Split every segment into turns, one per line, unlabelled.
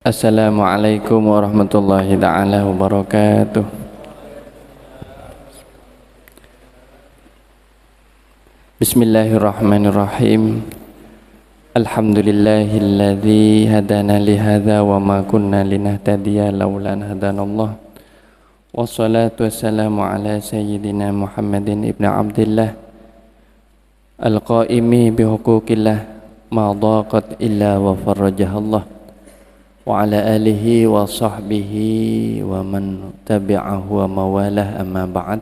Assalamualaikum warahmatullahi ta'ala wabarakatuh. Bismillahirrahmanirrahim. Alhamdulillahilladzi hadana lihadza wa ma kunna linahtadiya laula an hadanallah. Wassalatu wassalamu ala sayyidina Muhammadin ibn Abdillah al-qaimi bihuquqillah ma daqat illa wa farrajahallah. Wa ala alihi wa sahbihi wa man tabi'ahu wa mawalah, amma ba'd.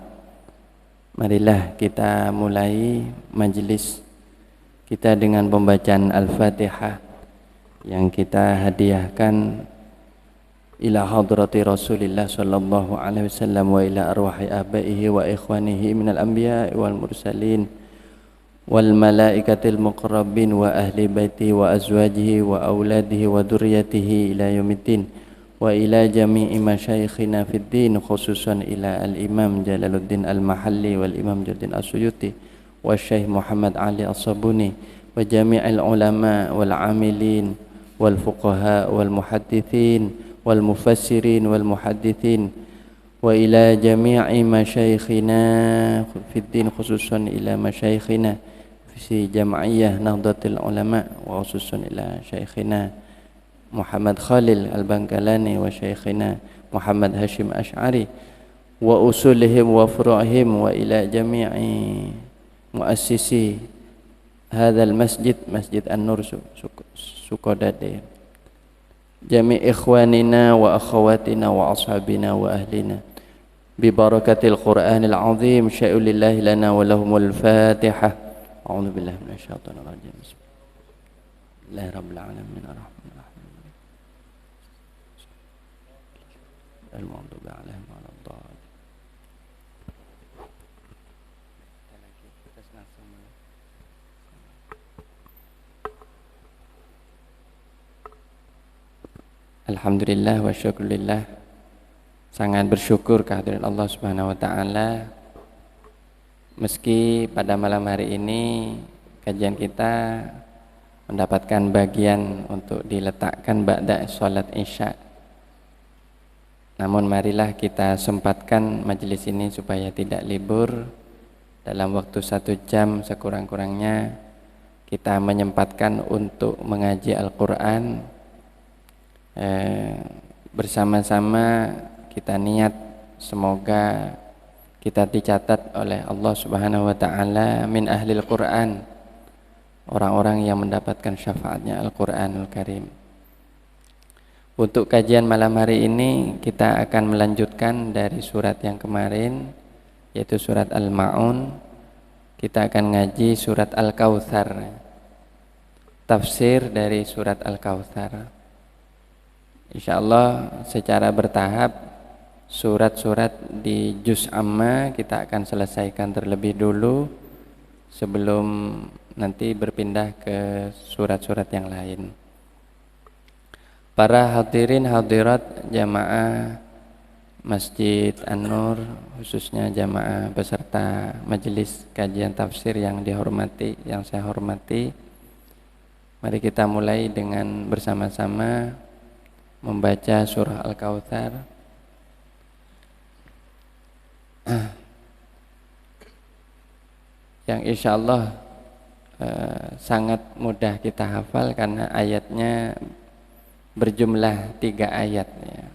Marilah kita mulai majlis kita dengan pembacaan Al-Fatihah yang kita hadiahkan ila hadrati Rasulillah sallallahu alaihi wasallam wa ila arwahi abaihi wa ikhwanihi minal anbiya'i wal mursalin wal malaikatil muqarrabin wa ahli baiti wa azwajihi wa auladihi wa dzurriyyatihi ila yaumiddin wa ila jami'i masyayikhina fid din, khususan ila al-imam Jalaluddin al-Mahalli wal imam Jalaluddin as-Suyuti wa Syekh Muhammad Ali as-Sabuni wa jami'il ulama wal amilin wal fuqaha wal muhaddithin wal mufassirin wal muhaddithin wa ila jami'i masyayikhina fid din, khususan ila masyayikhina fi Jam'iyah Nahdlatul Ulama wa khususan ila Syekhina Muhammad Khalil Al-Bangkalani wa Syekhina Muhammad Hashim Ash'ari wa usulihim wa furu'ihim wa ila jami'i muassisi hadzal masjid, Masjid An-Nur Sukodade, jami' ikhwanina wa akhawatina wa ashabina wa ahlina bi barakatil Qur'anil azim. Sya'ulillahi lana wa lahumul Fatihah. A'udzu billahi minasyaitonir rajim. Bismillahirabbil alamin arrahmanirrahim. Al-maghdubi 'alaihim waladdallin. Alhamdulillah wa syukurillah. Sangat bersyukur kehadiran Allah Subhanahu wa taala. Meski pada malam hari ini kajian kita mendapatkan bagian untuk diletakkan ba'da sholat isya, namun marilah kita sempatkan majelis ini supaya tidak libur. Dalam waktu 1 jam sekurang-kurangnya kita menyempatkan untuk mengaji Al-Quran. Bersama-sama kita niat semoga kita dicatat oleh Allah Subhanahu wa taala min ahlil Quran, orang-orang yang mendapatkan syafaatnya Al-Qur'anul Karim. Untuk kajian malam hari ini kita akan melanjutkan dari surat yang kemarin, yaitu surat Al-Ma'un. Kita akan ngaji surat Al-Kautsar, tafsir dari surat Al-Kautsar. Insyaallah secara bertahap surat-surat di juz amma kita akan selesaikan terlebih dulu sebelum nanti berpindah ke surat-surat yang lain. Para hadirin hadirat jamaah Masjid An-Nur, khususnya jamaah peserta majelis kajian tafsir yang dihormati, yang saya hormati, mari kita mulai dengan bersama-sama membaca surah Al-Kautsar. Yang insya Allah sangat mudah kita hafal karena ayatnya berjumlah 3 ayat ya,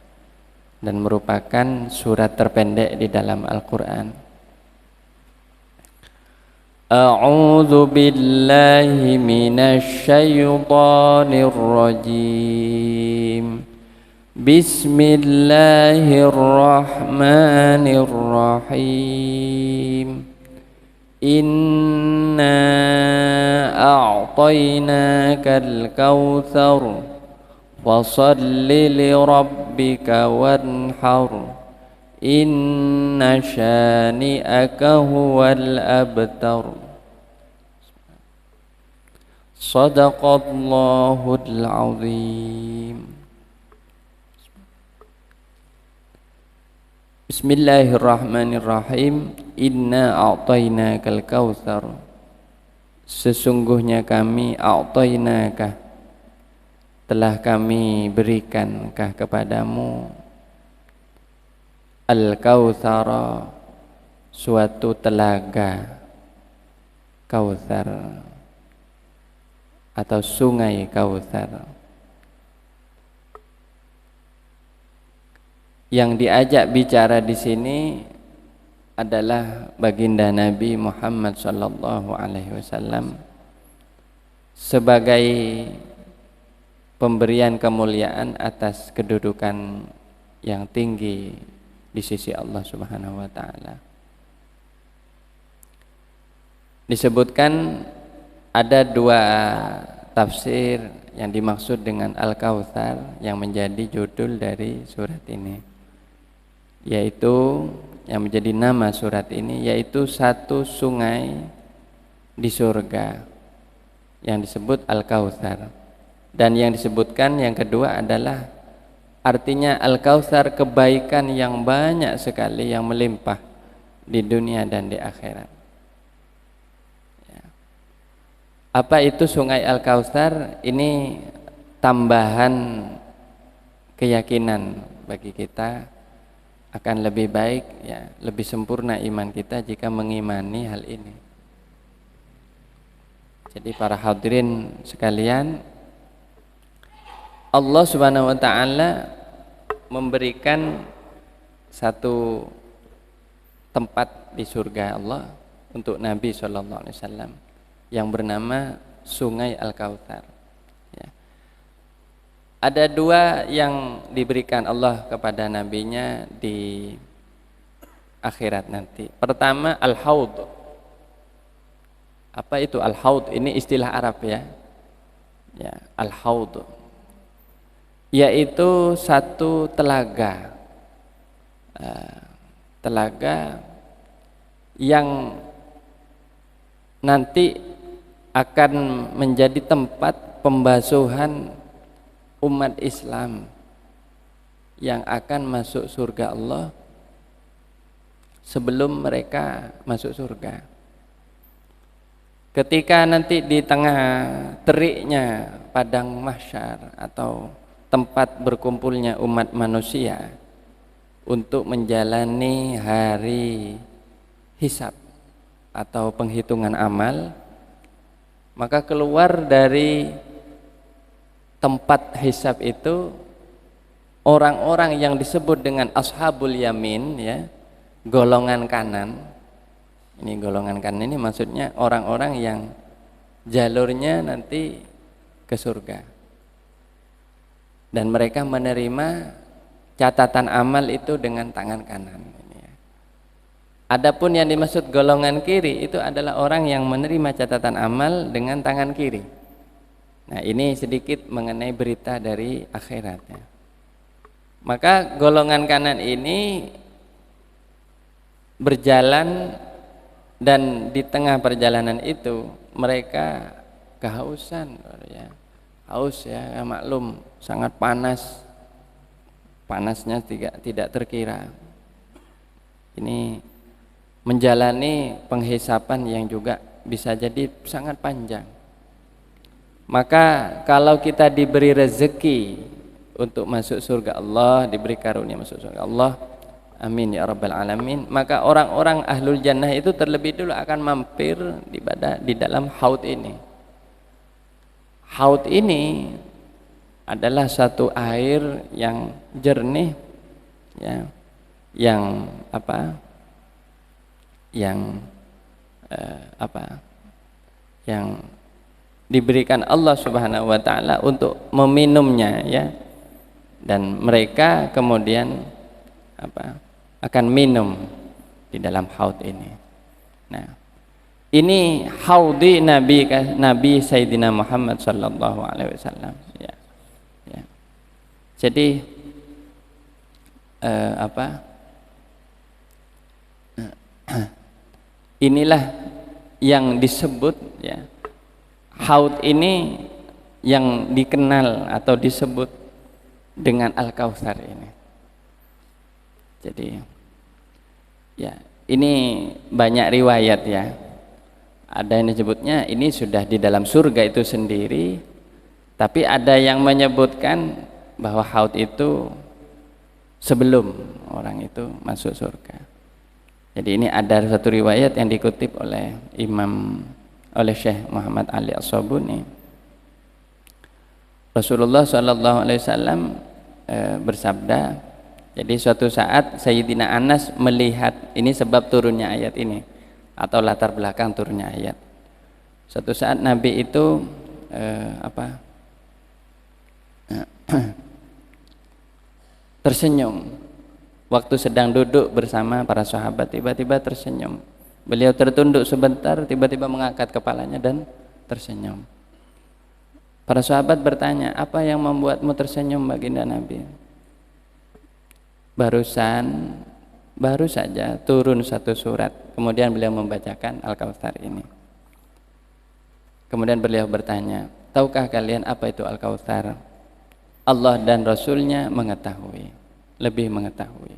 dan merupakan surat terpendek di dalam Al-Quran. A'udzu billahi minasy syaithanir rajim. Bismillahirrahmanirrahim. Inna a'tainakal kautsar fasholli lirabbika wanhar inna syani'aka huwal abtar. Shadaqallahul azim. Bismillahirrahmanirrahim. Inna a'tainakal kautsar, sesungguhnya kami a'tainaka telah kami berikankah kepadamu Al-Kautsara, suatu telaga Kautsar atau sungai Kautsar. Yang diajak bicara di sini adalah baginda Nabi Muhammad sallallahu alaihi wasallam sebagai pemberian kemuliaan atas kedudukan yang tinggi di sisi Allah Subhanahu wa taala. Disebutkan ada dua tafsir yang dimaksud dengan Al-Kautsar yang menjadi judul dari surat ini, yaitu yang menjadi nama surat ini, yaitu satu sungai di surga yang disebut Al-Kautsar. Dan yang disebutkan yang kedua adalah artinya Al-Kautsar kebaikan yang banyak sekali yang melimpah di dunia dan di akhirat. Apa itu sungai Al-Kautsar? Ini tambahan keyakinan bagi kita akan lebih baik, ya, lebih sempurna iman kita jika mengimani hal ini. Jadi para hadirin sekalian, Allah Subhanahu wa taala memberikan satu tempat di surga Allah untuk Nabi sallallahu alaihi wasallam yang bernama Sungai Al-Kautsar. Ya. Ada dua yang diberikan Allah kepada nabinya di akhirat nanti. Pertama, Al-Haud. Apa itu Al-Haud? Ini istilah Arab ya. Ya, Al-Haud. Yaitu satu telaga. Telaga yang nanti akan menjadi tempat pembasuhan umat Islam yang akan masuk surga Allah sebelum mereka masuk surga. Ketika nanti di tengah teriknya padang mahsyar atau tempat berkumpulnya umat manusia untuk menjalani hari hisab atau penghitungan amal, maka keluar dari tempat hisab itu orang-orang yang disebut dengan ashabul yamin, ya, golongan kanan. Ini golongan kanan ini maksudnya orang-orang yang jalurnya nanti ke surga. Dan mereka menerima catatan amal itu dengan tangan kanan. Adapun yang dimaksud golongan kiri itu adalah orang yang menerima catatan amal dengan tangan kiri. Nah, ini sedikit mengenai berita dari akhirat ya. Maka golongan kanan ini berjalan dan di tengah perjalanan itu mereka kehausan ya. Haus ya, maklum sangat panas. Panasnya tidak terkira. Ini menjalani penghisapan yang juga bisa jadi sangat panjang. Maka kalau kita diberi rezeki untuk masuk surga Allah, diberi karunia masuk surga Allah, amin ya rabbal alamin, maka orang-orang ahlul jannah itu terlebih dulu akan mampir di dalam haud ini. Haud ini adalah satu air yang jernih ya, yang yang diberikan Allah Subhanahu wa taala untuk meminumnya ya. Dan mereka kemudian akan minum di dalam haud ini. Nah, ini haudi Nabi Sayyidina Muhammad sallallahu alaihi wasallam ya. Ya. Jadi inilah yang disebut ya, haud ini yang dikenal atau disebut dengan Al-Kautsar ini. Jadi ya, ini banyak riwayat ya. Ada yang disebutnya ini sudah di dalam surga itu sendiri, Tapi ada yang menyebutkan bahwa haud itu sebelum orang itu masuk surga. Jadi ini ada satu riwayat yang dikutip oleh Syekh Muhammad Ali As-Sabuni. Rasulullah SAW bersabda, jadi suatu saat Sayyidina Anas melihat, ini sebab turunnya ayat ini atau latar belakang turunnya ayat. Suatu saat Nabi itu tersenyum waktu sedang duduk bersama para sahabat, tiba-tiba tersenyum. Beliau tertunduk sebentar, tiba-tiba mengangkat kepalanya dan tersenyum. Para sahabat bertanya, apa yang membuatmu tersenyum baginda Nabi? Baru saja turun satu surat, kemudian beliau membacakan Al-Kautsar ini. Kemudian beliau bertanya, tahukah kalian apa itu Al-Kautsar? Allah dan Rasulnya mengetahui, lebih mengetahui.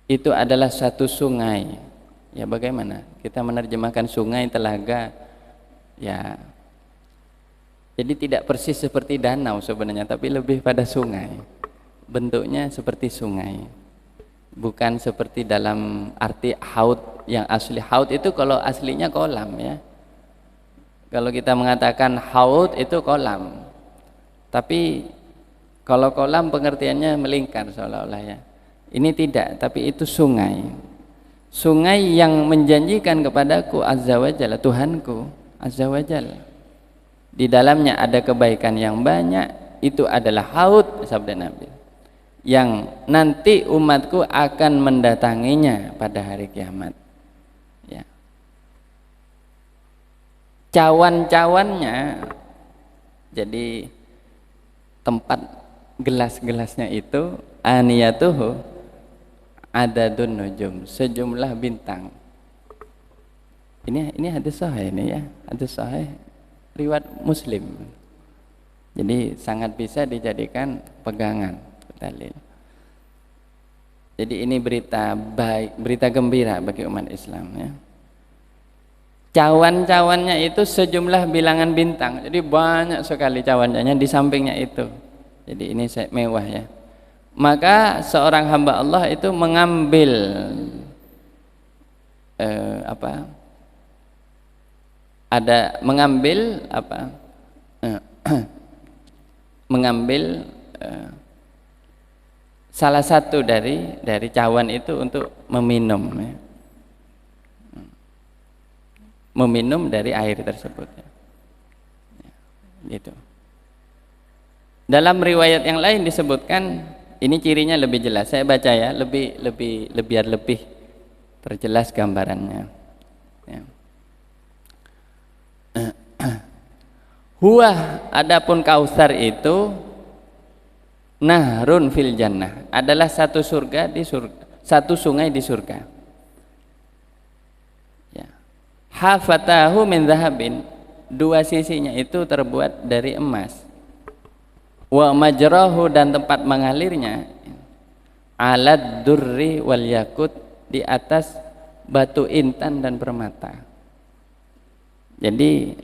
Itu adalah satu sungai. Ya bagaimana? Kita menerjemahkan sungai, telaga, ya. Jadi tidak persis seperti danau sebenarnya, tapi lebih pada sungai. Bentuknya seperti sungai. Bukan seperti dalam arti haud yang asli. Haud itu kalau aslinya kolam ya. Kalau kita mengatakan haud itu kolam. Tapi kalau kolam pengertiannya melingkar seolah-olah ya. Ini tidak, tapi itu sungai. Sungai yang menjanjikan kepadaku azza wa jalla, Tuhanku azza wa jalla. Di dalamnya ada kebaikan yang banyak, itu adalah haud sabda Nabi. Yang nanti umatku akan mendatanginya pada hari kiamat. Ya. Cawan-cawannya, jadi tempat gelas-gelasnya itu aniyatuhu adadun nujum, sejumlah bintang. Ini hadis sahih ini ya, hadis sahih riwayat Muslim. Jadi sangat bisa dijadikan pegangan dalil. Jadi ini berita baik, berita gembira bagi umat Islam ya. Cawan-cawannya itu sejumlah bilangan bintang. Jadi banyak sekali cawan-cawannya di sampingnya itu. Jadi ini mewah ya. Maka seorang hamba Allah itu mengambil mengambil salah satu dari cawan itu untuk meminum ya. Meminum dari air tersebut ya. Gitu. Dalam riwayat yang lain disebutkan, ini cirinya lebih jelas. Saya baca ya, biar lebih terjelas gambarannya. Ya. Huwa, adapun Kautsar itu nahrun fil jannah, adalah satu surga di surga, satu sungai di surga. Ya. Hafatahu min zahabin, dua sisinya itu terbuat dari emas. Wa majrahu, dan tempat mengalirnya alad durri wal yakut, di atas batu intan dan permata. Jadi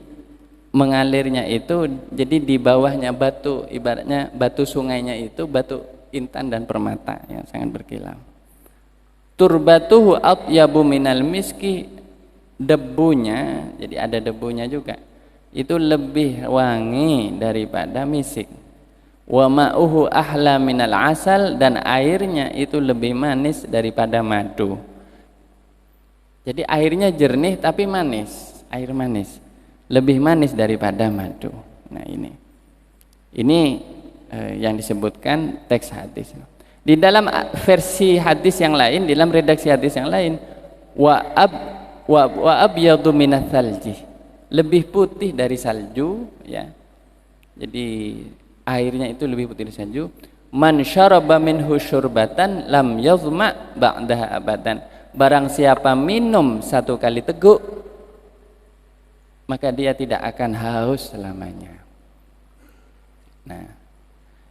mengalirnya itu, jadi di bawahnya batu, ibaratnya batu sungainya itu batu intan dan permata yang sangat berkilau. Turbatuhu atyabu minal miski, debunya, jadi ada debunya juga, itu lebih wangi daripada misik. Wa ma'uhu ahla minal asal, dan airnya itu lebih manis daripada madu. Jadi airnya jernih tapi manis, air manis, lebih manis daripada madu. Nah ini yang disebutkan teks hadis. Di dalam versi hadis yang lain, di dalam redaksi hadis yang lain, wa abyadu minats salji, lebih putih dari salju ya. Jadi airnya itu lebih putih dari salju. Man syaraba minhu syurbatan lam yazma ba'daha abadan, barang siapa minum satu kali teguk, maka dia tidak akan haus selamanya. Nah,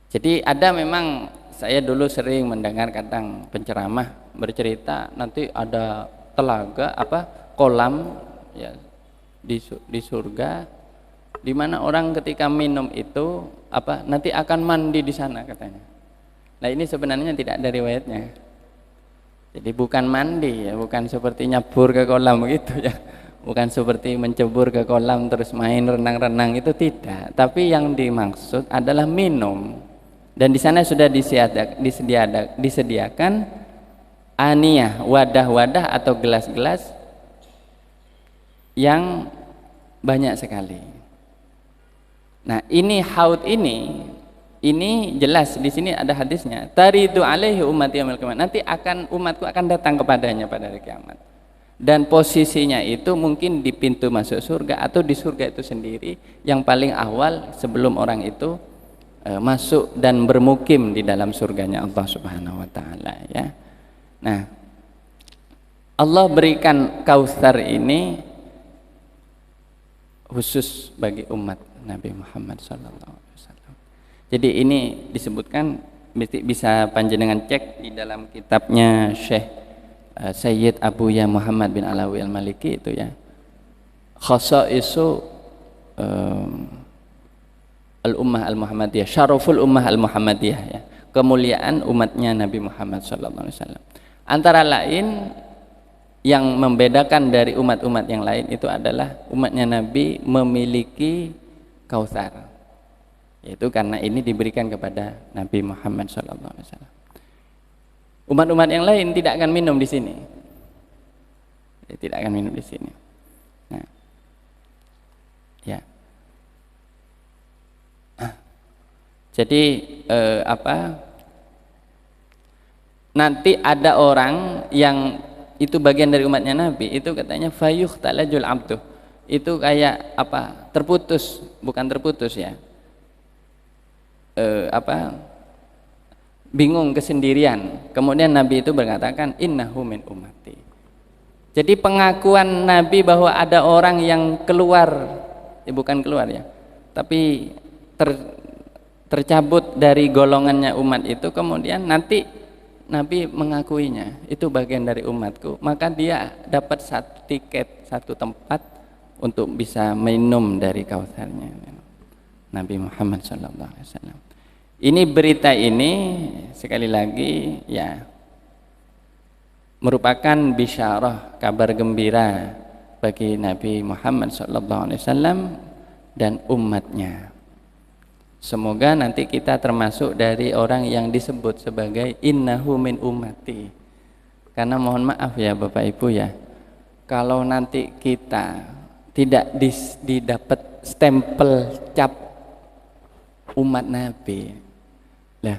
jadi ada memang, saya dulu sering mendengar kadang penceramah bercerita nanti ada telaga kolam ya di surga, di mana orang ketika minum itu nanti akan mandi di sana katanya. Nah ini sebenarnya tidak ada riwayatnya. Jadi bukan mandi ya, bukan seperti nyebur ke kolam begitu ya, bukan seperti mencebur ke kolam terus main renang-renang, itu tidak. Tapi yang dimaksud adalah minum, dan di sana sudah disediakan aniyah, wadah-wadah atau gelas-gelas yang banyak sekali. Nah ini haud ini jelas di sini ada hadisnya, taridu alaihi ummati yaumil qiyamah, nanti umatku akan datang kepadanya pada hari kiamat, dan posisinya itu mungkin di pintu masuk surga atau di surga itu sendiri yang paling awal sebelum orang itu masuk dan bermukim di dalam surganya Allah Subhanahu wa taala ya. Nah, Allah berikan Kautsar ini khusus bagi umat Nabi Muhammad sallallahu alaihi wasallam. Jadi ini disebutkan, bisa panjenengan cek di dalam kitabnya Syekh Sayyid Abu Ya Muhammad bin Alawi Al-Maliki itu ya, Khasaisu Al-Ummah Al-Muhammadiyah, Syaraful Ummah Al-Muhammadiyah ya, kemuliaan umatnya Nabi Muhammad sallallahu alaihi wasallam. Antara lain yang membedakan dari umat-umat yang lain itu adalah umatnya Nabi memiliki Kautsar. Yaitu karena ini diberikan kepada Nabi Muhammad SAW. Umat-umat yang lain tidak akan minum di sini. Tidak akan minum di sini. Nah, ya. Jadi nanti ada orang yang itu bagian dari umatnya Nabi, itu katanya fayuhtalajul abdu. Itu kayak terputus, bukan terputus ya. Bingung, kesendirian. Kemudian Nabi itu berkatakan innahu min ummati. Jadi pengakuan Nabi bahwa ada orang yang keluar, bukan keluar ya, tapi tercabut dari golongannya umat itu, kemudian nanti Nabi mengakuinya, itu bagian dari umatku, maka dia dapat satu tiket, satu tempat untuk bisa minum dari Kautsarnya Nabi Muhammad SAW. Ini berita ini sekali lagi ya merupakan bisyarah, kabar gembira bagi Nabi Muhammad SAW dan umatnya. Semoga nanti kita termasuk dari orang yang disebut sebagai innahu min ummati. Karena mohon maaf ya Bapak Ibu ya, kalau nanti kita tidak didapat stempel cap umat Nabi, lah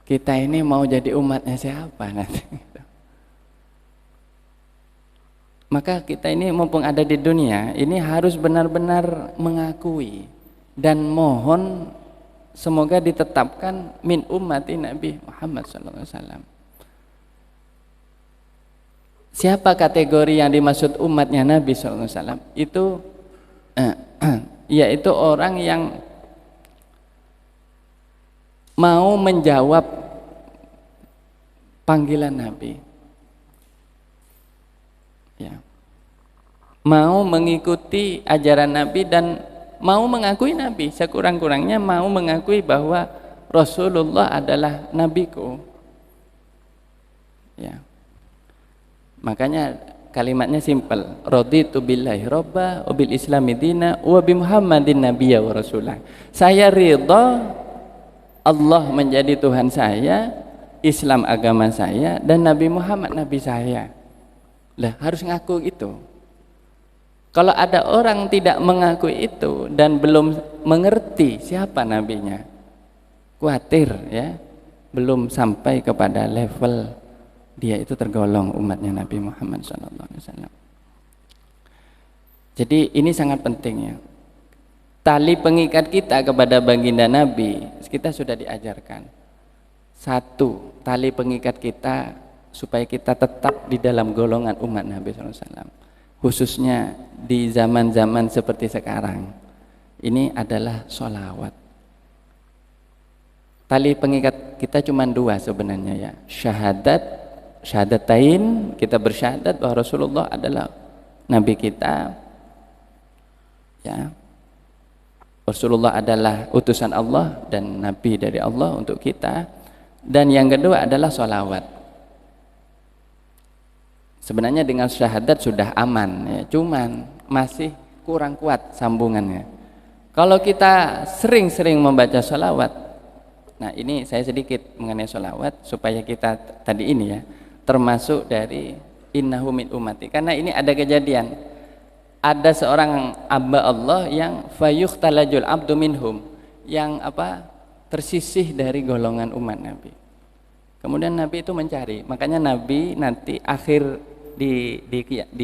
kita ini mau jadi umatnya siapa nanti? Maka kita ini mumpung ada di dunia ini harus benar-benar mengakui dan mohon semoga ditetapkan min ummati Nabi Muhammad SAW. Siapa kategori yang dimaksud umatnya Nabi SAW? Itu yaitu orang yang mau menjawab panggilan Nabi, ya, mau mengikuti ajaran Nabi dan mau mengakui Nabi, sekurang-kurangnya mau mengakui bahwa Rasulullah adalah nabiku, ya. Makanya kalimatnya simpel, raditu billahi robba wa bil islami dina wa bi muhammadin nabiyya wa rasulah. Saya ridha Allah menjadi Tuhan saya, Islam agama saya, dan Nabi Muhammad Nabi saya. Lah harus ngaku itu. Kalau ada orang tidak mengakui itu dan belum mengerti siapa nabinya, khawatir ya, belum sampai kepada level dia itu tergolong umatnya Nabi Muhammad SAW. Jadi ini sangat penting ya. Tali pengikat kita kepada baginda Nabi kita sudah diajarkan. Satu, tali pengikat kita supaya kita tetap di dalam golongan umat Nabi SAW, khususnya di zaman-zaman seperti sekarang. Ini adalah sholawat. Tali pengikat kita cuma dua sebenarnya ya. Syahadatain, kita bersyahadat bahwa Rasulullah adalah Nabi kita, ya. Rasulullah adalah utusan Allah dan nabi dari Allah untuk kita. Dan yang kedua adalah sholawat. Sebenarnya dengan syahadat sudah aman ya, cuman masih kurang kuat sambungannya. Kalau kita sering-sering membaca sholawat, nah ini saya sedikit mengenai sholawat supaya kita tadi ini ya termasuk dari innahu min ummati, karena ini ada kejadian, ada seorang hamba Allah yang fayukhtalajul abdu minhum, yang tersisih dari golongan umat Nabi. Kemudian Nabi itu mencari, makanya Nabi nanti akhir di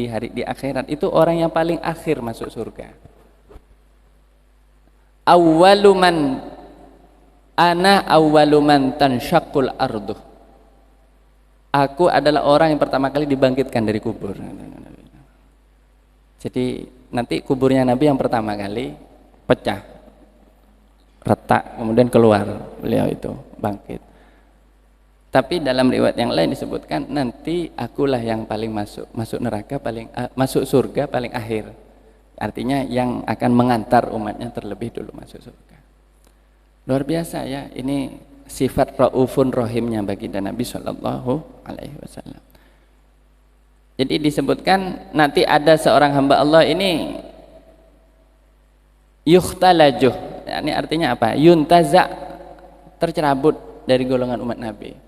hari di akhirat itu orang yang paling akhir masuk surga. Awwaluman ana awwaluman tansyaqqul ardu. Aku adalah orang yang pertama kali dibangkitkan dari kubur. Jadi nanti kuburnya Nabi yang pertama kali pecah, retak, kemudian keluar beliau itu bangkit. Tapi dalam riwayat yang lain disebutkan nanti akulah yang paling masuk neraka masuk surga paling akhir. Artinya yang akan mengantar umatnya terlebih dulu masuk surga. Luar biasa ya, ini sifat raufun rahimnya baginda Nabi Shallallahu Alaihi Wasallam. Jadi disebutkan nanti ada seorang hamba Allah ini yukhtalajuh, ini artinya apa? Yuntaza, tercerabut dari golongan umat Nabi.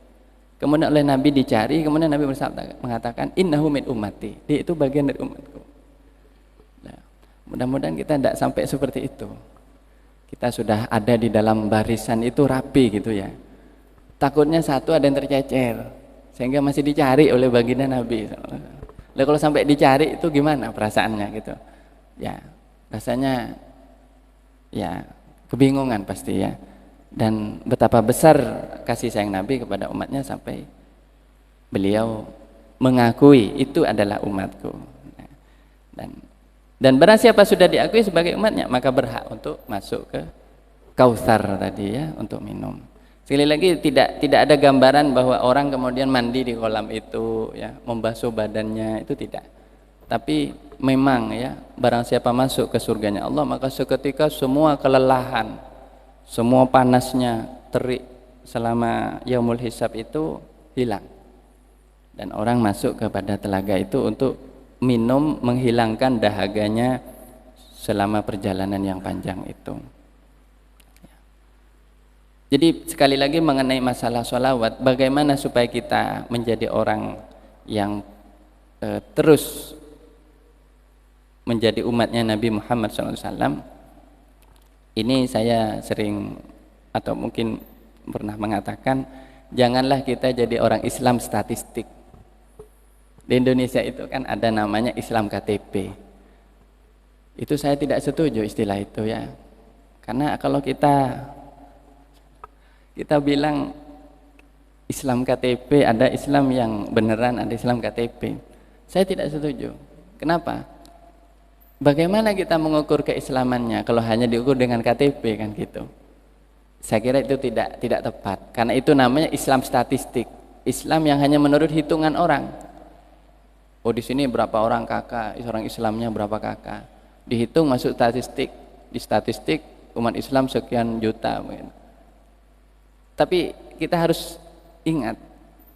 Kemudian oleh Nabi dicari, kemudian Nabi bersabda mengatakan innahu min ummati, dia itu bagian dari umatku. Nah, mudah-mudahan kita tidak sampai seperti itu. Kita sudah ada di dalam barisan itu rapi gitu ya. Takutnya satu ada yang tercecer, sehingga masih dicari oleh baginda Nabi. Lalu kalau sampai dicari itu gimana perasaannya gitu? Ya, rasanya ya kebingungan pasti ya. Dan betapa besar kasih sayang Nabi kepada umatnya sampai beliau mengakui itu adalah umatku. Dan barang siapa sudah diakui sebagai umatnya maka berhak untuk masuk ke Kautsar tadi ya, untuk minum. Sekali lagi tidak ada gambaran bahwa orang kemudian mandi di kolam itu ya, membasuh badannya, itu tidak. Tapi memang ya, barang siapa masuk ke surganya Allah maka seketika semua kelelahan, semua panasnya, terik selama yaumul hisab itu hilang. Dan orang masuk kepada telaga itu untuk minum, menghilangkan dahaganya selama perjalanan yang panjang itu. Jadi sekali lagi mengenai masalah sholawat, bagaimana supaya kita menjadi orang yang terus menjadi umatnya Nabi Muhammad SAW. Ini saya sering atau mungkin pernah mengatakan, janganlah kita jadi orang Islam statistik. Di Indonesia itu kan ada namanya Islam KTP. Itu saya tidak setuju istilah itu ya. Karena kalau kita bilang Islam KTP, ada Islam yang beneran, ada Islam KTP. Saya tidak setuju. Kenapa? Bagaimana kita mengukur keislamannya kalau hanya diukur dengan KTP kan gitu? Saya kira itu tidak tepat. Karena itu namanya Islam statistik. Islam yang hanya menurut hitungan orang. Oh di sini berapa orang kakak, orang Islamnya berapa kakak. Dihitung masuk statistik. Di statistik umat Islam sekian juta. Tapi kita harus ingat,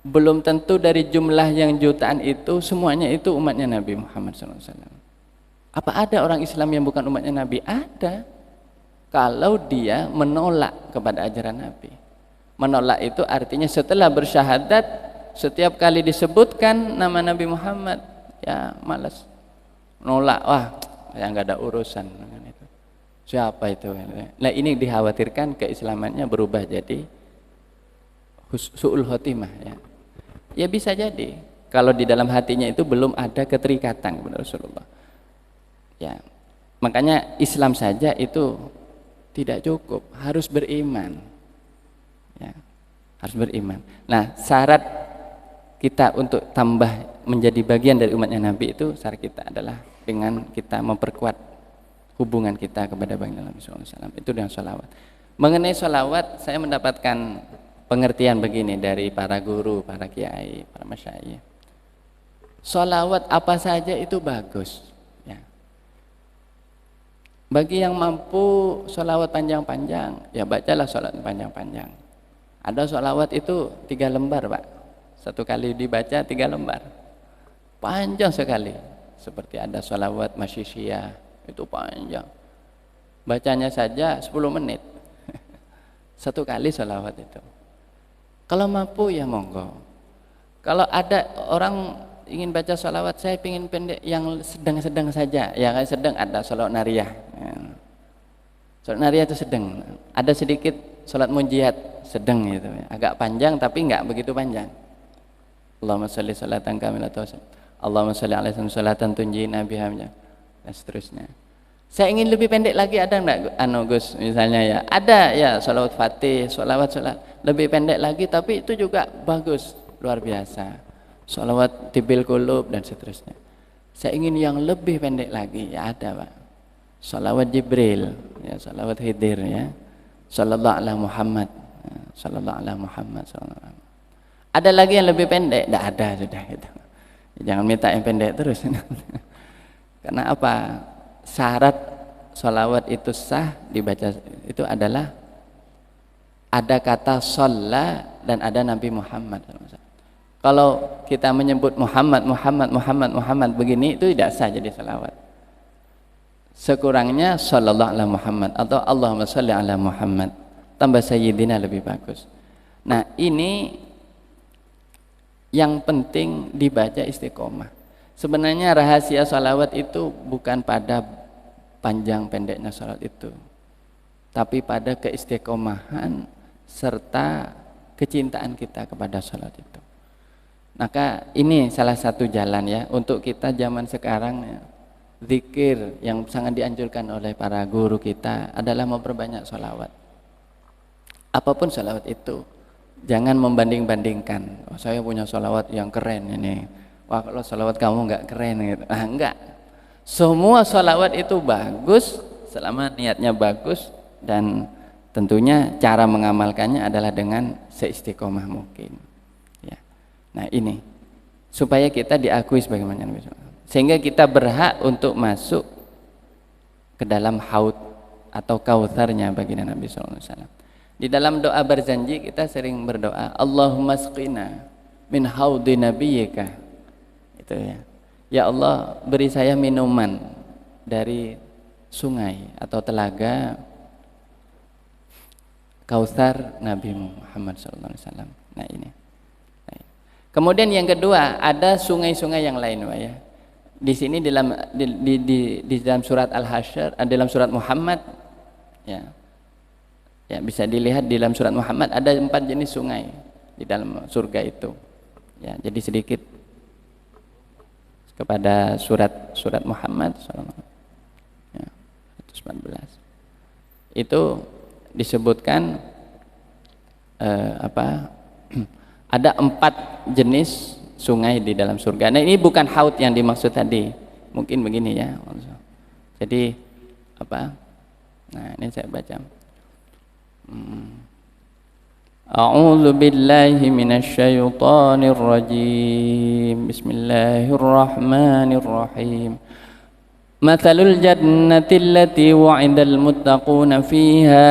belum tentu dari jumlah yang jutaan itu semuanya itu umatnya Nabi Muhammad SAW. Apa ada orang Islam yang bukan umatnya Nabi? Ada. Kalau dia menolak kepada ajaran Nabi. Menolak itu artinya setelah bersyahadat, setiap kali disebutkan nama Nabi Muhammad, ya malas. Nolak, wah saya nggak ada urusan dengan itu. Siapa itu? Nah ini dikhawatirkan keislamannya berubah jadi su'ul khotimah ya. Ya bisa jadi kalau di dalam hatinya itu belum ada keterikatan kepada Rasulullah. Ya, makanya Islam saja itu tidak cukup, harus beriman. Ya, harus beriman. Nah, syarat kita untuk tambah menjadi bagian dari umatnya Nabi itu, syarat kita adalah dengan kita memperkuat hubungan kita kepada baginda Nabi SAW. Itu dengan sholawat. Mengenai sholawat, saya mendapatkan pengertian begini dari para guru, para kiai, para masyayikh. Sholawat apa saja itu bagus. Bagi yang mampu sholawat panjang-panjang, ya bacalah sholawat panjang-panjang. Ada sholawat itu 3 lembar, Pak. Satu kali dibaca 3 lembar. Panjang sekali. Seperti ada sholawat masyisyiyah, itu panjang. Bacanya saja 10 menit. Satu kali sholawat itu. Kalau mampu ya monggo. Kalau ada orang ingin baca sholawat, saya ingin pendek yang sedang-sedang saja. Ya kan sedang, ada sholawat nariyah. Sholawat nariyah itu sedang. Ada sedikit sholat munjiat sedang gitu. Agak panjang tapi enggak begitu panjang. Allahumma sholli sholatan kamilatan. Allahumma sholli alaihi sholatan tunjina biha dan seterusnya. Saya ingin lebih pendek lagi, ada enggak Gus misalnya ya? Ada ya, sholawat Fatih, sholawat lebih pendek lagi tapi itu juga bagus, luar biasa. Sholawat tibil qulub dan seterusnya. Saya ingin yang lebih pendek lagi, ya ada Pak. Sholawat Jibril, ya sholawat Khidir ya. Sallallahu ala Muhammad, sallallahu ala Muhammad, sallallahu ala Muhammad. Ada lagi yang lebih pendek? Tidak ada sudah gitu. Jangan minta yang pendek terus. Karena apa? Syarat sholawat itu sah dibaca itu adalah ada kata sholla dan ada Nabi Muhammad. Kalau kita menyebut Muhammad begini itu tidak sah jadi sholawat. Sekurangnya sallallahu ala Muhammad atau Allahumma sholli ala Muhammad tambah sayyidina lebih bagus. Nah ini yang penting dibaca istiqomah. Sebenarnya rahasia sholawat itu bukan pada panjang pendeknya sholat itu, tapi pada keistiqomahan serta kecintaan kita kepada sholat itu. Maka ini salah satu jalan ya untuk kita zaman sekarang ya. Zikir yang sangat dianjurkan oleh para guru kita adalah memperbanyak sholawat. Apapun sholawat itu, jangan membanding-bandingkan. Oh, saya punya sholawat yang keren ini. Wah, kalau sholawat kamu nggak keren gitu. Enggak. Semua sholawat itu bagus selama niatnya bagus dan tentunya cara mengamalkannya adalah dengan seistiqomah mungkin. Ya. Nah ini supaya kita diakui sebagai Nabi SAW. Sehingga kita berhak untuk masuk ke dalam haud atau kautsarnya baginda Nabi SAW. Di dalam doa berjanji kita sering berdoa, Allahumma asqina min haudi nabiyyika. Itu ya. Ya Allah, beri saya minuman dari sungai atau telaga kautsar Nabi Muhammad SAW. Nah ini. Kemudian yang kedua, ada sungai-sungai yang lain, Pak ya. Di sini di dalam surat Al-Hasyr, dalam surat Muhammad ya. Ya, bisa dilihat di dalam surat Muhammad ada 4 jenis sungai di dalam surga itu. Ya, jadi sedikit kepada surat Muhammad ya, 114. Itu disebutkan ada 4 jenis sungai di dalam surga. Nah, ini bukan haud yang dimaksud tadi. Mungkin begini ya. Jadi apa? Nah, ini saya baca. A'udzu billahi minasy syaithanir rajim. Bismillahirrahmanirrahim. Mathalul jannati allati wa'idal muttaquna fiha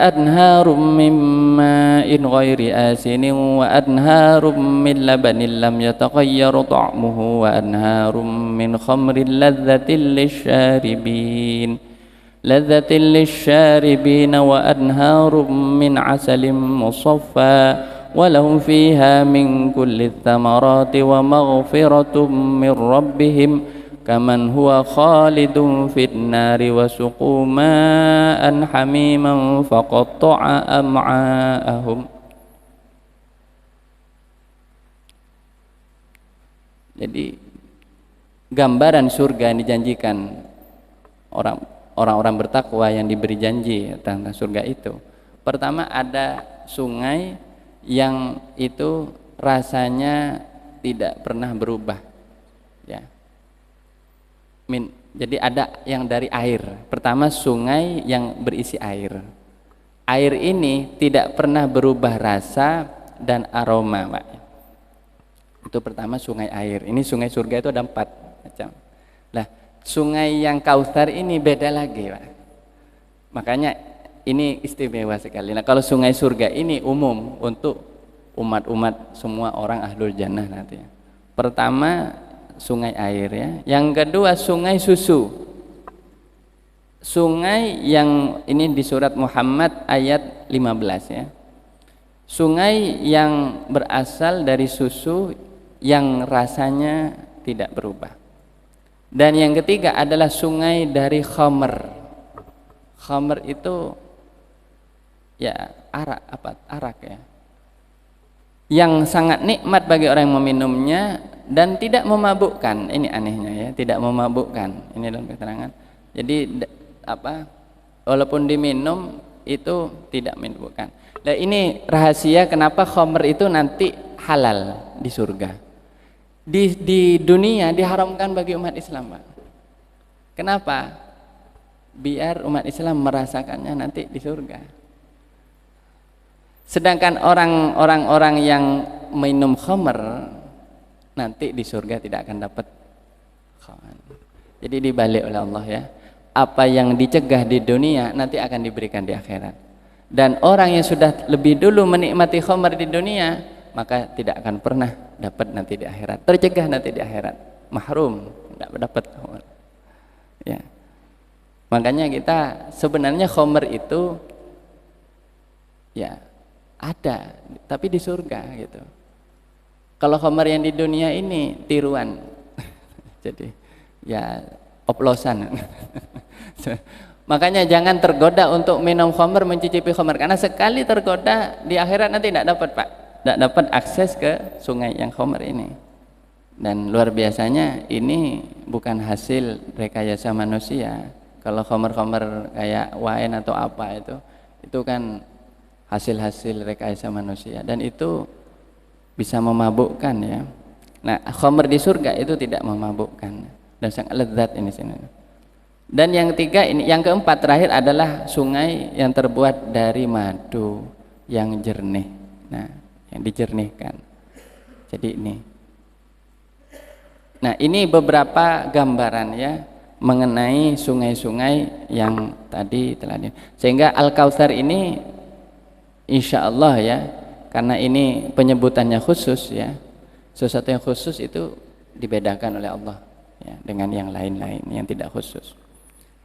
anharum min ma'in ghairi asinin wa anharum min labanin lam yataghayyar ta'muhu wa anharum min khamrin ladzatin lisyaribin wa anharum min asalin musaffa wa lahum fiha min kulli thamarati wa maghfiratum min rabbihim kaman huwa khalidun fin nari wa suqu ma'an hamiman faqatta'a am'a'ahum. Jadi gambaran surga yang dijanjikan orang-orang bertakwa yang diberi janji tentang surga itu. Pertama ada sungai yang itu rasanya tidak pernah berubah. Ya. Jadi ada yang dari air. Pertama sungai yang berisi air. Air ini tidak pernah berubah rasa dan aroma, Pak. Itu pertama sungai air. Ini sungai surga itu ada 4 macam. Nah, sungai yang Kautsar ini beda lagi, Pak.
Makanya ini istimewa sekali. Nah, kalau sungai surga ini umum untuk umat-umat semua orang ahlul jannah nanti. Pertama sungai air ya. Yang kedua sungai susu. Sungai yang ini di surat Muhammad ayat 15 ya. Sungai yang berasal dari susu yang rasanya tidak berubah. Dan yang ketiga adalah sungai dari khamr. Khamr itu ya arak ya. Yang sangat nikmat bagi orang yang meminumnya dan tidak memabukkan. Ini anehnya ya, tidak memabukkan. Ini dalam keterangan. Jadi walaupun diminum itu tidak memabukkan. Nah, ini rahasia kenapa khamr itu nanti halal di surga. Di dunia diharamkan bagi umat Islam, Pak. Kenapa? Biar umat Islam merasakannya nanti di surga. Sedangkan orang-orang yang minum khamr nanti di surga tidak akan dapat khamr. Jadi dibalik oleh Allah ya. Apa yang dicegah di dunia nanti akan diberikan di akhirat. Dan orang yang sudah lebih dulu menikmati khamr di dunia, maka tidak akan pernah dapat nanti di akhirat. Tercegah nanti di akhirat. Mahrum, tidak dapat khamr. Ya. Makanya kita sebenarnya khamr itu ya ada, tapi di surga gitu. Kalau khamr yang di dunia ini tiruan. Jadi ya oplosan. Makanya jangan tergoda untuk minum khamr, mencicipi khamr, karena sekali tergoda di akhirat nanti tidak dapat, Pak. Tidak dapat akses ke sungai yang khamr ini. Dan luar biasanya ini bukan hasil rekayasa manusia. Kalau khamr-khamr kayak wine atau apa itu kan hasil-hasil rekayasa manusia, dan itu bisa memabukkan ya. Nah, khamr di surga itu tidak memabukkan dan sangat lezat ini sini. Dan yang ketiga ini, yang keempat terakhir adalah sungai yang terbuat dari madu yang jernih. Nah, yang dijernihkan. Jadi ini. Nah, ini beberapa gambaran ya mengenai sungai-sungai yang tadi telah di. Sehingga Al-Kautsar ini insya Allah ya, karena ini penyebutannya khusus ya, sesuatu yang khusus itu dibedakan oleh Allah ya, dengan yang lain-lain yang tidak khusus.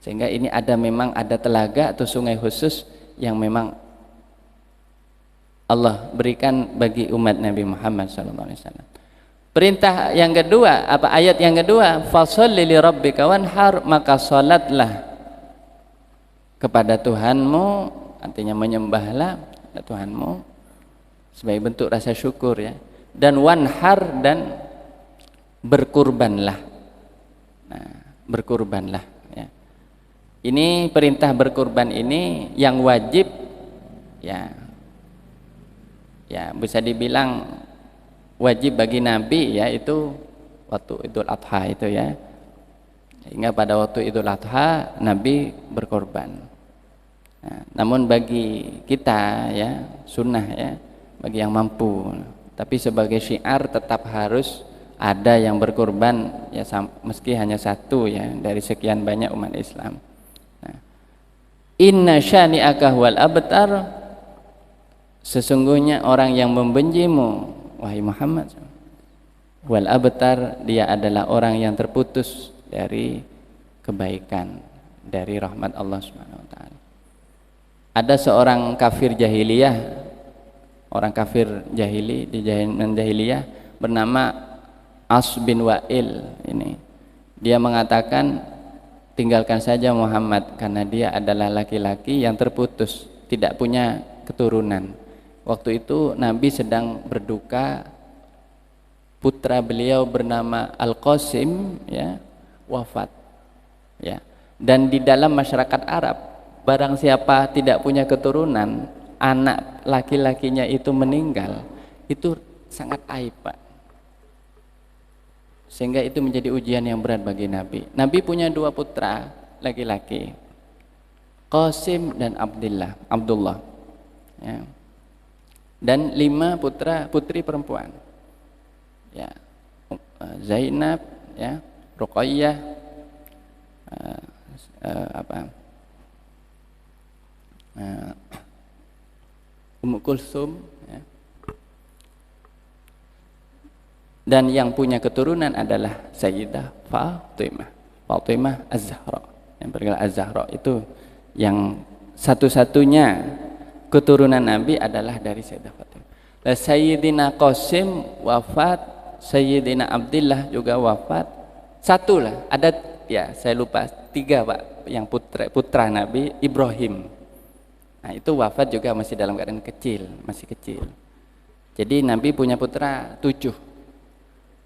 Sehingga ini memang ada telaga atau sungai khusus yang memang Allah berikan bagi umat Nabi Muhammad SAW. Perintah yang kedua, ayat yang kedua, fasholli li rabbika wanhar, maka salatlah kepada Tuhanmu, artinya menyembahlah Tuhanmu sebagai bentuk rasa syukur ya, dan wanhar, dan berkurbanlah. Nah, berkurbanlah ya. Ini perintah berkurban ini yang wajib ya, bisa dibilang wajib bagi Nabi ya, itu waktu Idul Adha itu ya. Hingga pada waktu Idul Adha Nabi berkorban. Nah, namun bagi kita ya sunnah ya, bagi yang mampu. Tapi sebagai syiar tetap harus ada yang berkorban ya, meski hanya satu ya dari sekian banyak umat Islam. Nah, inna syani'aka huwal abtar, sesungguhnya orang yang membencimu wahai Muhammad wal abtar, dia adalah orang yang terputus dari kebaikan, dari rahmat Allah Subhanahu wa taala. Ada seorang kafir jahiliyah, orang kafir jahili di zaman jahiliyah bernama As bin Wa'il ini. Dia mengatakan, tinggalkan saja Muhammad karena dia adalah laki-laki yang terputus, tidak punya keturunan. Waktu itu Nabi sedang berduka, putra beliau bernama Al-Qasim ya wafat ya. Dan di dalam masyarakat Arab, barang siapa tidak punya keturunan, anak laki-lakinya itu meninggal, itu sangat aib, Pak. Sehingga itu menjadi ujian yang berat bagi Nabi. Nabi punya dua putra laki-laki, Qasim dan Abdullah ya. Dan 5 putri perempuan ya, Zainab ya, Ruqayyah Nah, Ummu Kulsum, ya. Dan yang punya keturunan adalah Sayyidah Fatimah Az-Zahra. Yang bergelar Az-Zahra itu yang satu-satunya keturunan Nabi adalah dari Sayyidah Fatimah. Dan Sayyidina Qasim wafat, Sayyidina Abdullah juga wafat. Satu lah, ada ya saya lupa, 3 Pak, yang putra Nabi Ibrahim. Nah, itu wafat juga masih dalam keadaan kecil, masih kecil. Jadi Nabi punya putra 7.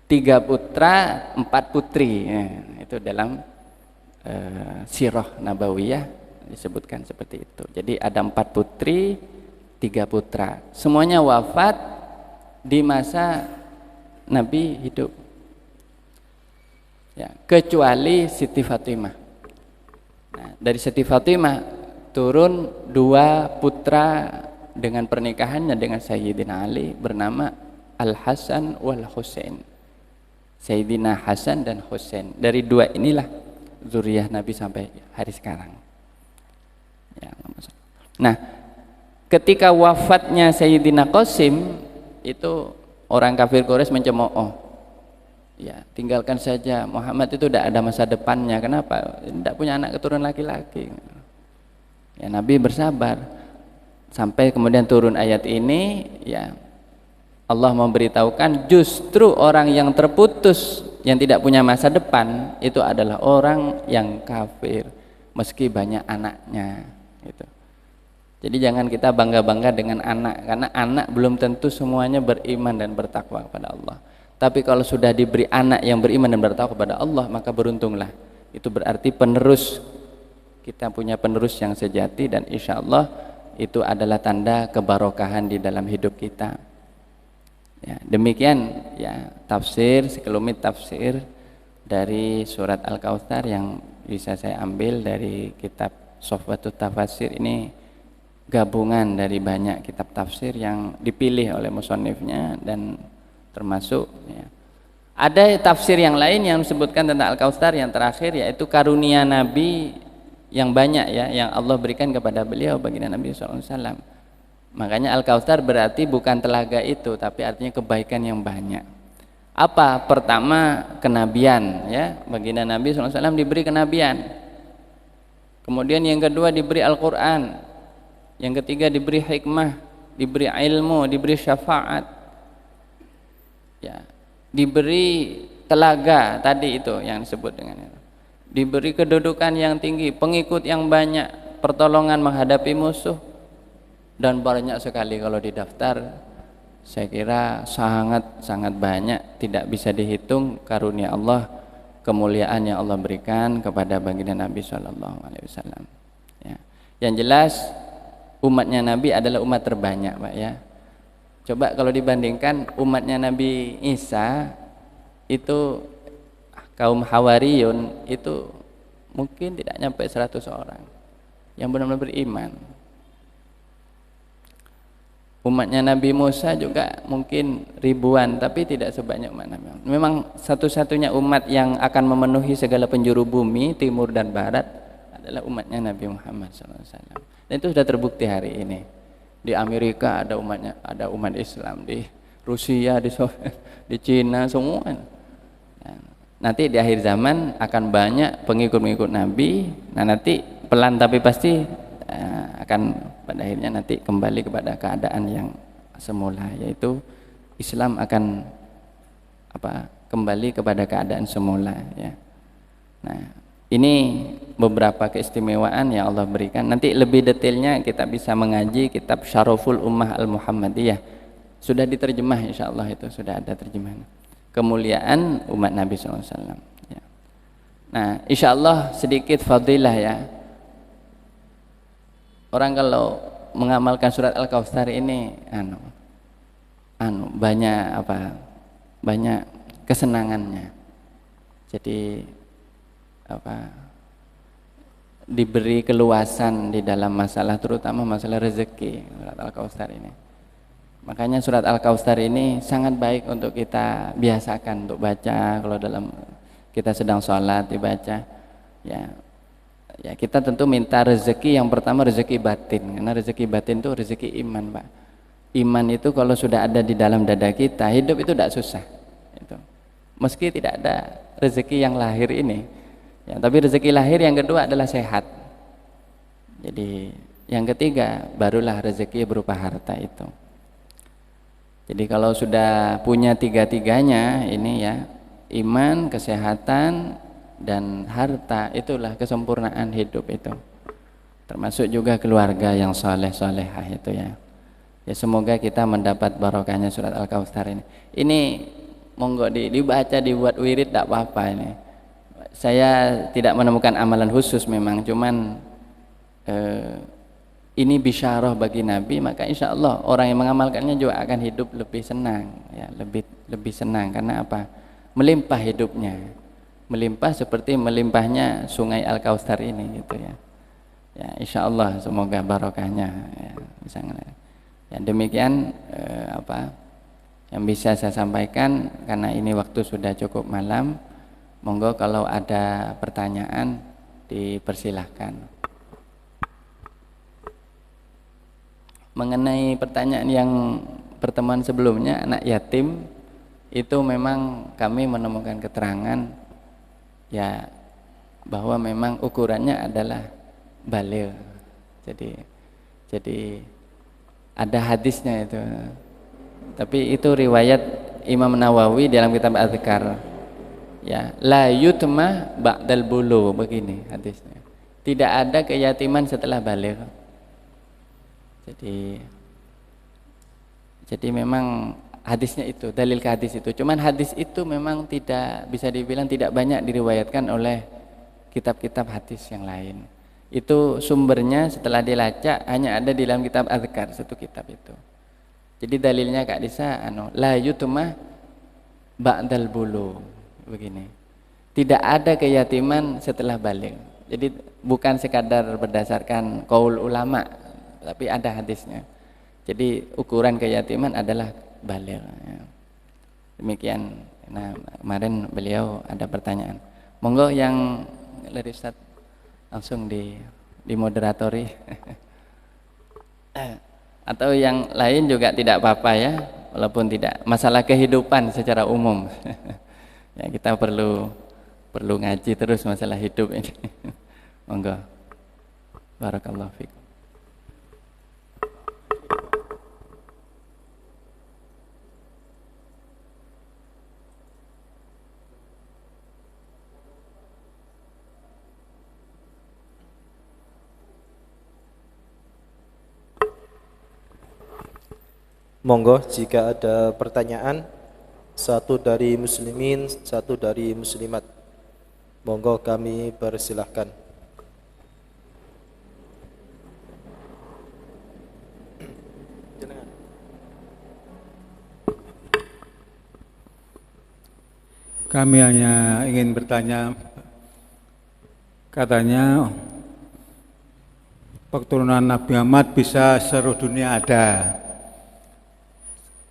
3 putra, 4 putri. Itu dalam sirah nabawiyah disebutkan seperti itu. Jadi ada 4 putri, 3 putra. Semuanya wafat di masa Nabi hidup. Ya, kecuali Siti Fatimah. Nah, dari Siti Fatimah turun 2 putra dengan pernikahannya dengan Sayyidina Ali bernama Al-Hasan wal Husain. Sayyidina Hasan dan Husain. Dari 2 inilah zuriyah Nabi sampai hari sekarang. Ya, nah, ketika wafatnya Sayyidina Qasim itu orang kafir Quraisy mencemooh. Ya, tinggalkan saja, Muhammad itu tidak ada masa depannya. Kenapa? Tidak punya anak keturunan laki-laki. Ya, Nabi bersabar sampai kemudian turun ayat ini. Ya, Allah memberitahukan justru orang yang terputus, yang tidak punya masa depan itu adalah orang yang kafir meski banyak anaknya. Gitu. Jadi jangan kita bangga-bangga dengan anak, karena anak belum tentu semuanya beriman dan bertakwa kepada Allah. Tapi kalau sudah diberi anak yang beriman dan bertakwa kepada Allah, maka beruntunglah. Itu berarti penerus, kita punya penerus yang sejati, dan insya Allah itu adalah tanda kebarokahan di dalam hidup kita. Ya, demikian ya tafsir, sekelumit tafsir dari surat Al-Kautsar yang bisa saya ambil dari kitab Sofwatut Tafasir. Ini gabungan dari banyak kitab tafsir yang dipilih oleh musannifnya, dan termasuk ya, ada tafsir yang lain yang disebutkan tentang Al-Kautsar yang terakhir, yaitu karunia Nabi yang banyak ya yang Allah berikan kepada beliau, baginda Nabi SAW. Makanya Al-Kautsar berarti bukan telaga itu, tapi artinya kebaikan yang banyak. Apa? Pertama, kenabian ya, baginda Nabi SAW diberi kenabian. Kemudian yang kedua diberi Al-Quran. Yang ketiga diberi hikmah, diberi ilmu, diberi syafaat. Ya, diberi telaga tadi itu yang disebut dengan itu. Diberi kedudukan yang tinggi, pengikut yang banyak, pertolongan menghadapi musuh, dan banyak sekali kalau didaftar. Saya kira sangat banyak, tidak bisa dihitung karunia Allah, kemuliaan yang Allah berikan kepada baginda Nabi SAW. Ya. Yang jelas umatnya Nabi adalah umat terbanyak, Pak ya. Coba kalau dibandingkan umatnya Nabi Isa itu, kaum Hawariyun itu mungkin tidak nyampe 100 orang yang benar-benar beriman. Umatnya Nabi Musa juga mungkin ribuan, tapi tidak sebanyak umat Nabi. Memang satu-satunya umat yang akan memenuhi segala penjuru bumi, timur dan barat, adalah umatnya Nabi Muhammad SAW. Dan itu sudah terbukti hari ini. Di Amerika ada umatnya, ada umat Islam, di Rusia, di Soviet, di Cina, semua. Nanti di akhir zaman akan banyak pengikut-pengikut Nabi. Nah, nanti pelan tapi pasti akan pada akhirnya nanti kembali kepada keadaan yang semula, yaitu Islam akan kembali kepada keadaan semula ya. Nah, ini beberapa keistimewaan yang Allah berikan. Nanti lebih detailnya kita bisa mengaji kitab Syaraful Ummah Al-Muhammadiyah. Sudah diterjemah, insyaallah itu sudah ada terjemahan. Kemuliaan umat Nabi SAW ya. Nah, insyaallah sedikit fadilah ya. Orang kalau mengamalkan surat Al-Kautsar ini banyak kesenangannya. Jadi diberi keluasan di dalam masalah, terutama masalah rezeki, surat Al-Kautsar ini. Makanya surat Al-Kautsar ini sangat baik untuk kita biasakan untuk baca kalau dalam kita sedang sholat dibaca ya. Ya, kita tentu minta rezeki yang pertama rezeki batin, karena rezeki batin itu rezeki iman, Pak. Iman itu kalau sudah ada di dalam dada kita, hidup itu tidak susah. Itu. Meski tidak ada rezeki yang lahir ini, ya, tapi rezeki lahir yang kedua adalah sehat. Jadi yang ketiga barulah rezeki berupa harta itu. Jadi kalau sudah punya tiga-tiganya ini ya, iman, kesehatan, dan harta, itulah kesempurnaan hidup itu. Termasuk juga keluarga yang soleh-solehah itu ya. Ya semoga kita mendapat barokahnya surat Al-Kautsar ini. Ini monggo dibaca, dibuat wirid, tidak apa-apa ini. Saya tidak menemukan amalan khusus memang, cuman ini bisyarah bagi Nabi, maka insya Allah orang yang mengamalkannya juga akan hidup lebih senang, ya, lebih senang. Karena apa? Melimpah hidupnya, melimpah seperti melimpahnya sungai Al-Kautsar ini, gitu ya. Ya, insya Allah semoga barokahnya. Ya, misalnya. Ya, demikian yang bisa saya sampaikan, karena ini waktu sudah cukup malam. Monggo kalau ada pertanyaan dipersilahkan. Mengenai pertanyaan yang pertemuan sebelumnya, anak yatim itu memang kami menemukan keterangan ya bahwa memang ukurannya adalah baligh. Jadi ada hadisnya itu. Tapi itu riwayat Imam Nawawi dalam kitab Adzkar. Ya, la yutma ba'dal bulu, begini hadisnya. Tidak ada keyatiman setelah baligh. Jadi memang hadisnya itu, dalil ke hadis itu. Cuman hadis itu memang tidak bisa dibilang tidak banyak diriwayatkan oleh kitab-kitab hadis yang lain. Itu sumbernya setelah dilacak hanya ada di dalam kitab Adzkar, satu kitab itu. Jadi dalilnya Kak Disa la yutma ba'dal bulu, begini. Tidak ada keyatiman setelah baligh. Jadi bukan sekadar berdasarkan qaul ulama, tapi ada hadisnya. Jadi ukuran keyatiman adalah baligh. Demikian. Nah, kemarin beliau ada pertanyaan. Monggo yang dari Ustaz langsung dimoderatori. Atau yang lain juga tidak apa-apa ya, walaupun tidak masalah kehidupan secara umum. Ya, kita perlu ngaji terus masalah hidup ini. Monggo. Barakallahu fikum.
Monggo jika ada pertanyaan, satu dari muslimin, satu dari muslimat. Monggo kami persilahkan.
Kami hanya ingin bertanya, katanya keturunan Nabi Muhammad bisa seluruh dunia ada.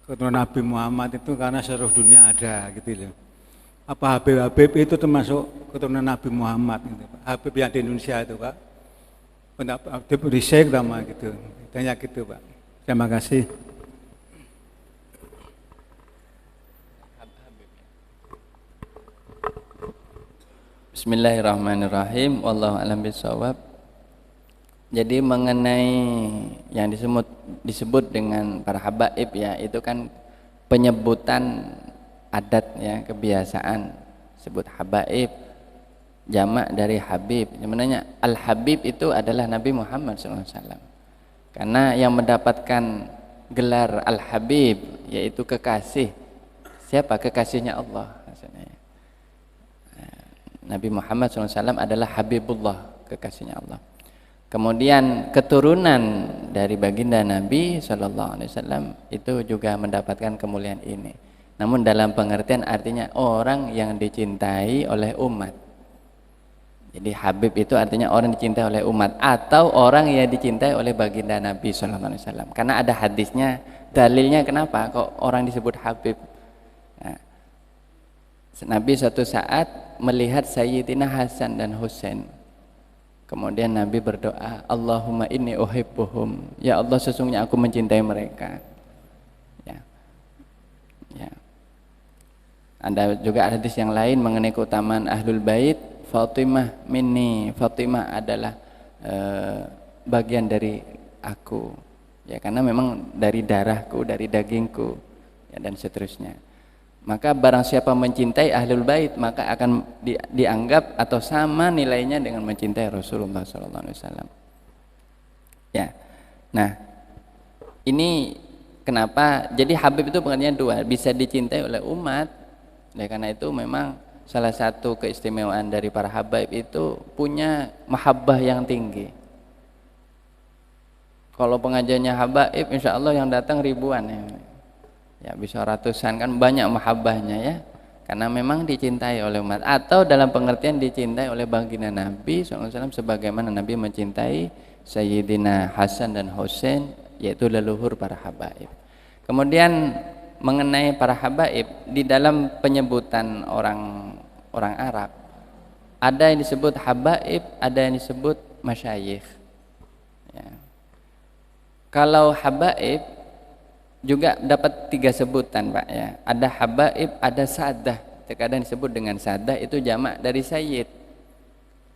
Keturunan Nabi Muhammad itu karena seluruh dunia ada, gitu loh. Apa Habib itu termasuk keturunan Nabi Muhammad gitu, Pak? Habib yang di Indonesia itu, Pak. Habib Risyek sama gitu. Tanya gitu, Pak. Terima kasih.
Bismillahirrahmanirrahim. Wallahu a'lam bishawab. Jadi mengenai yang disebut dengan para habaib ya, itu kan penyebutan adat ya, kebiasaan. Sebut habaib, jamak dari habib. Sebenarnya al-habib itu adalah Nabi Muhammad SAW. Karena yang mendapatkan gelar al-habib yaitu kekasih. Siapa? Kekasihnya Allah maksudnya. Nabi Muhammad SAW adalah Habibullah, kekasihnya Allah. Kemudian keturunan dari baginda Nabi SAW itu juga mendapatkan kemuliaan ini. Namun dalam pengertian artinya orang yang dicintai oleh umat. Jadi Habib itu artinya orang dicintai oleh umat atau orang yang dicintai oleh baginda Nabi SAW. Karena ada hadisnya, dalilnya kenapa kok orang disebut Habib. Nah, Nabi suatu saat melihat Sayyidina Hasan dan Husain. Kemudian Nabi berdoa, Allahumma inni uhibbuhum. Ya Allah, sesungguhnya aku mencintai mereka. Ya. Ya. Ada juga hadis yang lain mengenai keutamaan Ahlul Bait. Fatimah minni. Fatimah adalah bagian dari aku. Ya, karena memang dari darahku, dari dagingku, ya, dan seterusnya. Maka barang siapa mencintai Ahlul Bait, maka akan dianggap atau sama nilainya dengan mencintai Rasulullah SAW. Ya, nah ini kenapa? Jadi Habib itu pengertiannya dua, bisa dicintai oleh umat. Ya, karena itu memang salah satu keistimewaan dari para Habaib itu punya mahabbah yang tinggi. Kalau pengajiannya Habaib, insya Allah yang datang ribuan ya. Ya bisa ratusan, kan banyak mahabbahnya ya, karena memang dicintai oleh umat, atau dalam pengertian dicintai oleh baginda Nabi SAW sebagaimana Nabi mencintai Sayyidina Hasan dan Husain, yaitu leluhur para habaib. Kemudian mengenai para habaib, di dalam penyebutan orang Arab ada yang disebut habaib, ada yang disebut masyayikh ya. Kalau habaib juga dapat 3 sebutan Pak ya. Ada habaib, ada sadah. Terkadang disebut dengan sadah, itu jamak dari sayyid.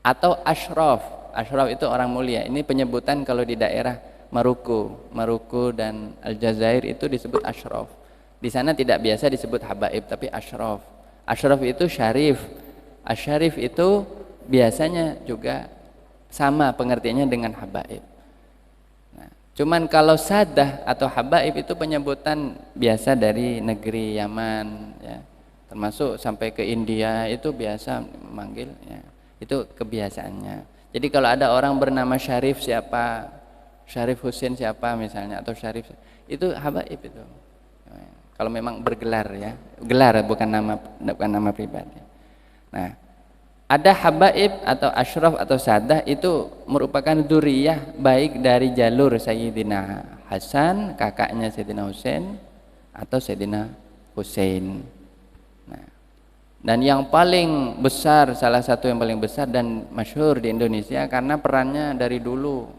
Atau asyraf. Asyraf itu orang mulia. Ini penyebutan kalau di daerah Maruku dan Aljazair itu disebut asyraf. Di sana tidak biasa disebut habaib, tapi asyraf. Asyraf itu syarif. Asyarif itu biasanya juga sama pengertiannya dengan habaib. Cuman kalau sadah atau habaib itu penyebutan biasa dari negeri Yaman ya. Termasuk sampai ke India itu biasa memanggil ya. Itu kebiasaannya. Jadi kalau ada orang bernama Syarif siapa, Syarif Husain siapa misalnya, atau Syarif, itu habaib itu. Kalau memang bergelar ya. Gelar bukan nama pribadi. Nah, ada habaib atau asyraf atau sadah itu merupakan dzurriyyah baik dari jalur Sayyidina Hasan, kakaknya Sayyidina Husain, atau Sayyidina Husain. Nah, dan yang paling besar, salah satu yang paling besar dan masyhur di Indonesia karena perannya dari dulu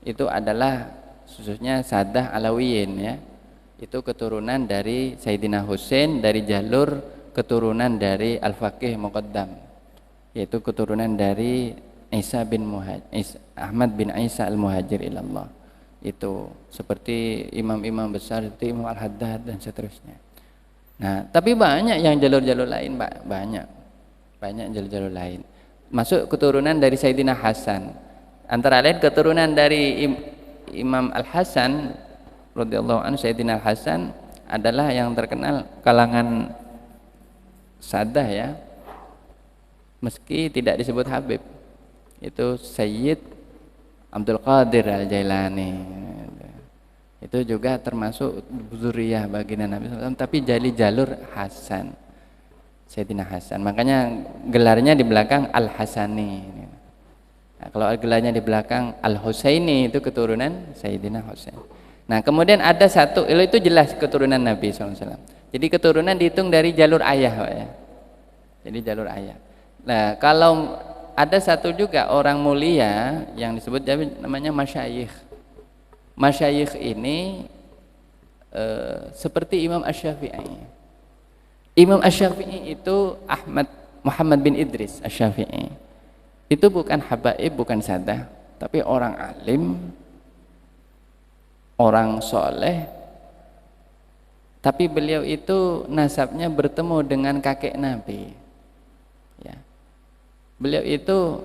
itu adalah khususnya Sadah Alawiyin ya. Itu keturunan dari Sayyidina Husain, dari jalur keturunan dari Al-Faqih Muqaddam, yaitu keturunan dari Ahmad bin Isa al-Muhajir ilallah. Itu seperti imam-imam besar seperti Imam Al-Haddad dan seterusnya. Nah, tapi banyak yang jalur-jalur lain, Pak. Banyak jalur-jalur lain. Masuk keturunan dari Sayyidina Hasan. Antara lain keturunan dari Imam Al-Hasan radhiyallahu anhu. Sayyidina Al-Hasan adalah yang terkenal kalangan sadah ya. Meski tidak disebut Habib, itu Sayyid Abdul Qadir Al-Jailani. Itu juga termasuk dzurriyyah baginda Nabi SAW, tapi jadi jalur Hasan, Sayyidina Hasan. Makanya gelarnya di belakang Al-Hasani. Nah, kalau gelarnya di belakang Al-Husaini itu keturunan Sayyidina Husain. Nah, kemudian ada satu, itu jelas keturunan Nabi SAW. Jadi keturunan dihitung dari jalur ayah, Pak ya. Jadi jalur ayah. Nah, kalau ada satu juga orang mulia yang disebut namanya masyayikh. Masyayikh ini seperti Imam Asy-Syafi'i. Imam Asy-Syafi'i itu Muhammad bin Idris Asy-Syafi'i. Itu bukan habaib, bukan sadah, tapi orang alim, orang soleh. Tapi beliau itu nasabnya bertemu dengan kakek Nabi. Ya. Beliau itu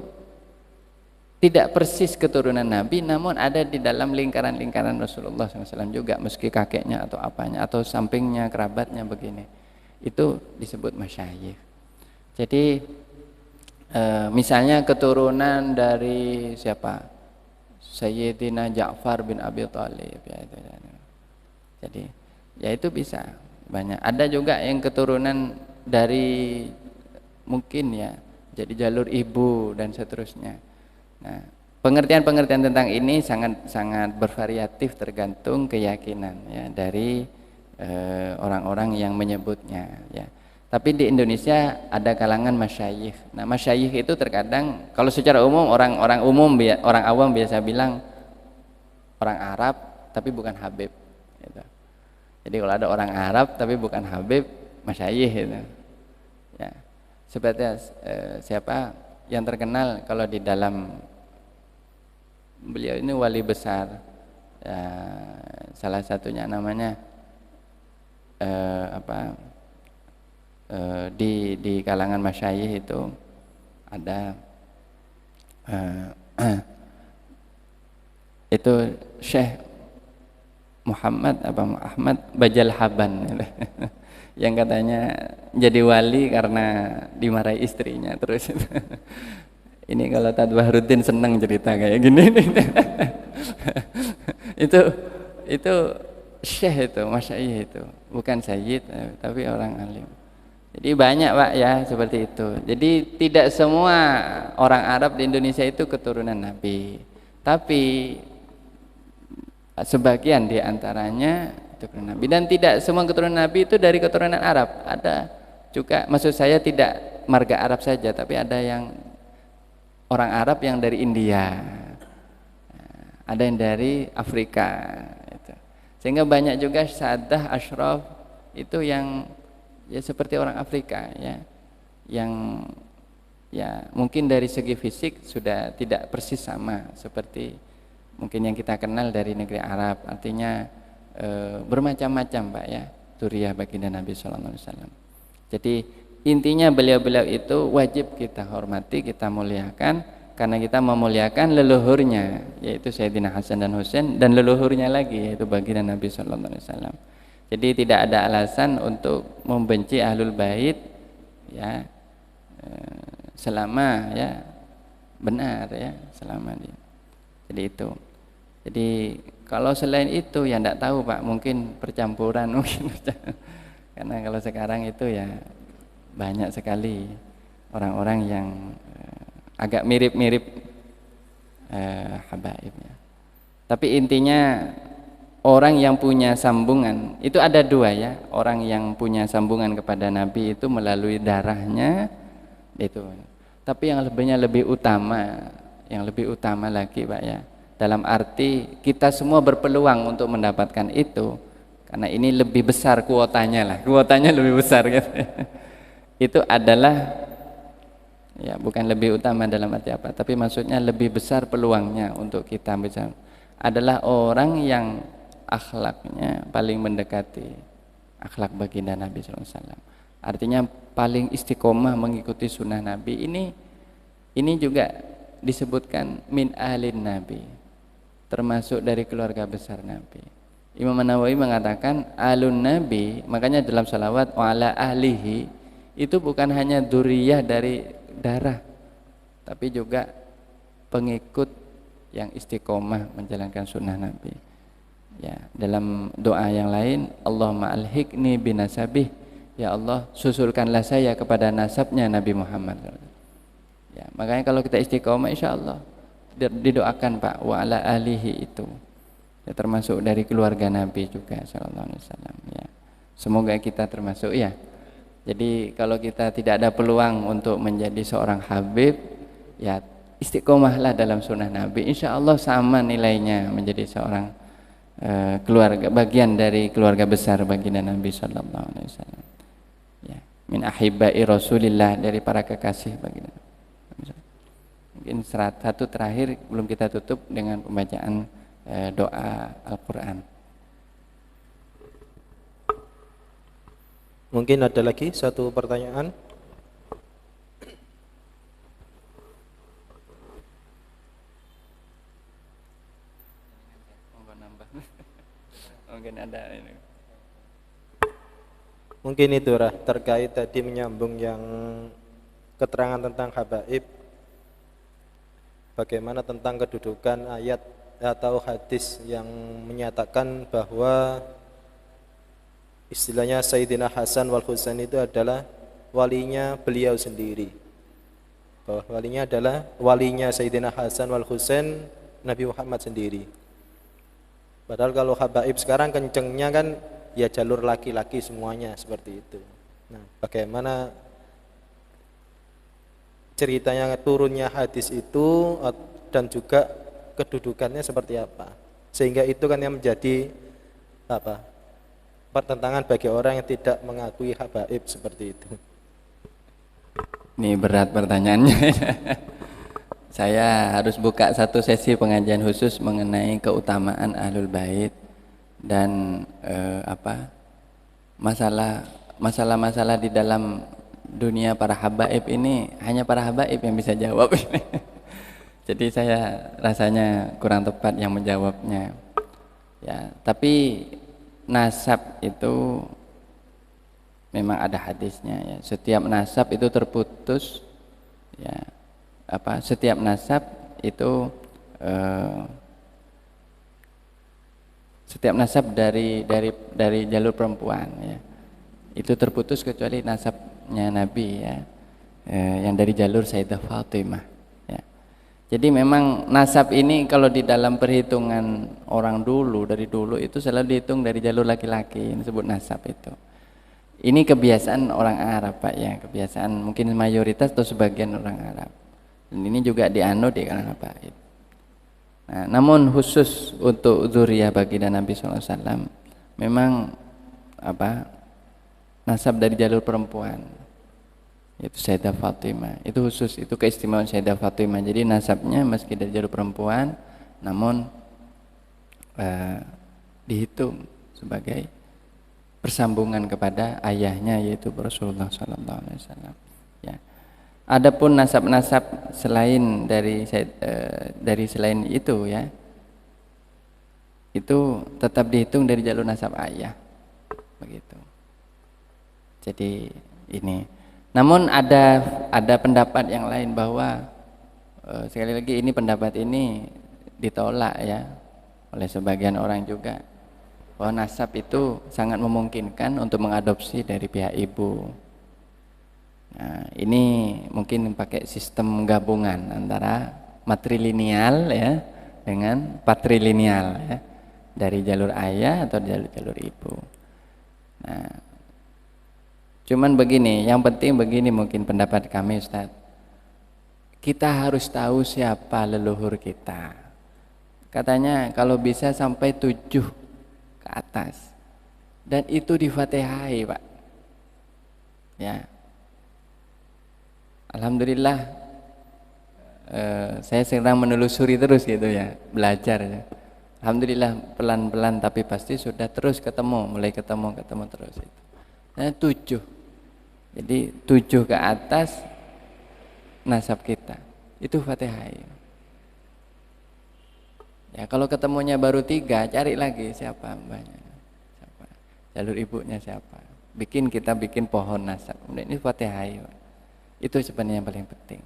tidak persis keturunan Nabi, namun ada di dalam lingkaran-lingkaran Rasulullah SAW juga, meski kakeknya atau apanya atau sampingnya kerabatnya begini, itu disebut masyayikh. Jadi misalnya keturunan dari siapa? Sayyidina Ja'far bin Abi Thalib ya, itu. Jadi ya itu bisa banyak. Ada juga yang keturunan dari mungkin ya jadi jalur ibu dan seterusnya. Nah, pengertian-pengertian tentang ini sangat bervariatif tergantung keyakinan ya dari orang-orang yang menyebutnya ya. Tapi di Indonesia ada kalangan masyayikh. Nah, masyayikh itu terkadang kalau secara umum orang awam biasa bilang orang Arab tapi bukan Habib gitu. Jadi kalau ada orang Arab tapi bukan Habib, masyayikh gitu. Ya. Seperti siapa yang terkenal kalau di dalam beliau ini wali besar. Salah satunya namanya di kalangan masyayikh itu ada itu Syekh Muhammad Ahmad Bajal Haban yang katanya jadi wali karena dimarahi istrinya terus. Ini kalau Tad Bahrudin senang cerita kayak gini. itu Syekh itu, masyayikh itu, bukan sayyid tapi orang alim. Jadi banyak Pak ya seperti itu. Jadi tidak semua orang Arab di Indonesia itu keturunan Nabi, tapi sebagian di antaranya keturunan Nabi, dan tidak semua keturunan Nabi itu dari keturunan Arab. Ada juga, maksud saya tidak marga Arab saja, tapi ada yang orang Arab yang dari India, ada yang dari Afrika itu. Sehingga banyak juga sadah asyraf itu yang ya seperti orang Afrika ya, yang ya mungkin dari segi fisik sudah tidak persis sama seperti mungkin yang kita kenal dari negeri Arab, artinya bermacam-macam Pak ya zuriyah baginda Nabi sallallahu alaihi wasallam. Jadi intinya beliau-beliau itu wajib kita hormati, kita muliakan, karena kita memuliakan leluhurnya yaitu Sayyidina Hasan dan Husain, dan leluhurnya lagi yaitu baginda Nabi sallallahu alaihi wasallam. Jadi tidak ada alasan untuk membenci ahlul bait ya, selama ya benar ya, selama dia. Jadi itu. Jadi kalau selain itu ya enggak tahu Pak, mungkin percampuran mungkin. Karena kalau sekarang itu ya banyak sekali orang-orang yang agak mirip-mirip habaibnya. Tapi intinya orang yang punya sambungan itu ada dua ya. Orang yang punya sambungan kepada Nabi itu melalui darahnya itu. Tapi yang lebih utama, yang lebih utama lagi Pak ya, dalam arti kita semua berpeluang untuk mendapatkan itu, karena ini lebih besar kuotanya lebih besar gitu. Itu adalah ya bukan lebih utama dalam arti apa, tapi maksudnya lebih besar peluangnya untuk kita bisa adalah orang yang akhlaknya paling mendekati akhlak baginda Nabi SAW. Artinya paling istiqomah mengikuti sunnah Nabi. Ini juga disebutkan min ahlin Nabi, termasuk dari keluarga besar Nabi. Imam Nawawi mengatakan alun Nabi, makanya dalam salawat wa ala ahlihi itu bukan hanya dzurriyyah dari darah, tapi juga pengikut yang istiqomah menjalankan sunnah Nabi. Ya, dalam doa yang lain, Allahumma alhiqni binasabih, ya Allah susulkanlah saya kepada nasabnya Nabi Muhammad. Ya, makanya kalau kita istiqomah insyaallah didoakan Pak wa ala alihi itu ya, termasuk dari keluarga Nabi juga sallallahu alaihi wasallam ya. Semoga kita termasuk ya. Jadi kalau kita tidak ada peluang untuk menjadi seorang habib ya istiqomahlah dalam sunnah Nabi, insyaallah sama nilainya menjadi seorang keluarga, bagian dari keluarga besar baginda Nabi sallallahu alaihi wasallam. Ya, min ahibbai Rasulillah, dari para kekasih baginda. Mungkin satu terakhir belum kita tutup dengan pembacaan doa Al-Qur'an.
Mungkin ada lagi satu pertanyaan.
Mungkin ada ini.
Mungkin itu terkait tadi menyambung yang keterangan tentang habaib. Bagaimana tentang kedudukan ayat atau hadis yang menyatakan bahwa istilahnya Sayyidina Hasan wal Husain itu adalah walinya beliau sendiri. Bahwa walinya adalah walinya Sayyidina Hasan wal Husain Nabi Muhammad sendiri. Padahal kalau habaib sekarang kencengnya kan ya jalur laki-laki semuanya seperti itu. Nah, bagaimana ceritanya turunnya hadis itu dan juga kedudukannya seperti apa, sehingga itu kan yang menjadi apa, pertentangan bagi orang yang tidak mengakui habaib seperti itu.
Ini berat pertanyaannya. Saya harus buka satu sesi pengajian khusus mengenai keutamaan Ahlul Bait dan masalah-masalah di dalam dunia para habaib ini hanya para habaib yang bisa jawab. Jadi saya rasanya kurang tepat yang menjawabnya. Ya, tapi nasab itu memang ada hadisnya ya. Setiap nasab itu terputus ya. Setiap nasab itu setiap nasab dari jalur perempuan ya. Itu terputus kecuali nasabnya Nabi ya. Yang dari jalur Sayyidah Fatimah ya. Jadi memang nasab ini kalau di dalam perhitungan orang dulu dari dulu itu selalu dihitung dari jalur laki-laki, ini disebut nasab itu. Ini kebiasaan orang Arab Pak ya, kebiasaan mungkin mayoritas atau sebagian orang Arab. Dan ini juga dianut di kalangan habaib. Nah, namun khusus untuk dzurriyyah baginda Nabi SAW memang nasab dari jalur perempuan, yaitu Sayyidah Fatimah. Itu khusus, itu keistimewaan Sayyidah Fatimah. Jadi nasabnya meski dari jalur perempuan, namun dihitung sebagai persambungan kepada ayahnya yaitu Rasulullah SAW. Ya. Adapun nasab-nasab selain dari selain itu ya, itu tetap dihitung dari jalur nasab ayah, begitu. Jadi ini. Namun ada pendapat yang lain bahwa sekali lagi ini pendapat ini ditolak ya oleh sebagian orang juga, bahwa nasab itu sangat memungkinkan untuk mengadopsi dari pihak ibu. Nah, ini mungkin pakai sistem gabungan antara matrilineal ya dengan patrilineal ya, dari jalur ayah atau jalur ibu. Nah, cuman begini, yang penting begini mungkin pendapat kami Ustaz. Kita harus tahu siapa leluhur kita. Katanya kalau bisa sampai 7 ke atas. Dan itu di Fatihai, Pak. Ya. Alhamdulillah saya sedang menelusuri terus gitu ya, belajar ya. Alhamdulillah pelan-pelan tapi pasti sudah terus mulai ketemu terus itu. Nah, 7. Jadi 7 ke atas nasab kita. Itu Fatihai. Ya, kalau ketemunya baru 3, cari lagi siapa mbahnya. Siapa? Jalur ibunya siapa? Kita bikin pohon nasab. Kemudian ini Fatihai. Pak. Itu sebenarnya yang paling penting.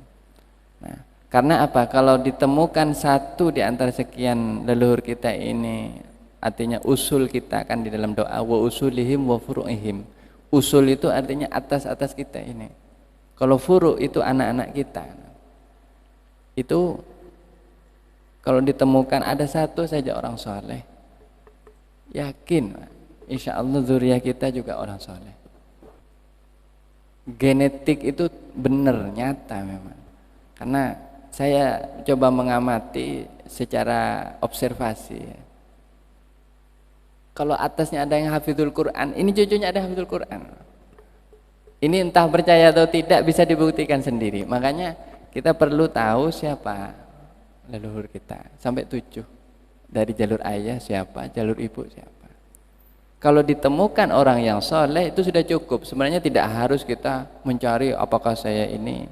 Nah, karena apa? Kalau ditemukan satu di antara sekian leluhur kita ini, artinya usul kita kan di dalam doa wa usulihim wa furu'ihim. Usul itu artinya atas kita ini. Kalau furu' itu anak-anak kita. Itu kalau ditemukan ada satu saja orang soleh, yakin insya Allah dzurriyyah kita juga orang soleh. Genetik itu benar, nyata memang. Karena saya coba mengamati secara observasi. Kalau atasnya ada yang hafizul Quran, ini cucunya ada hafizul Quran. Ini entah percaya atau tidak bisa dibuktikan sendiri. Makanya kita perlu tahu siapa leluhur kita. Sampai 7. Dari jalur ayah siapa, jalur ibu siapa. Kalau ditemukan orang yang soleh itu sudah cukup. Sebenarnya tidak harus kita mencari apakah saya ini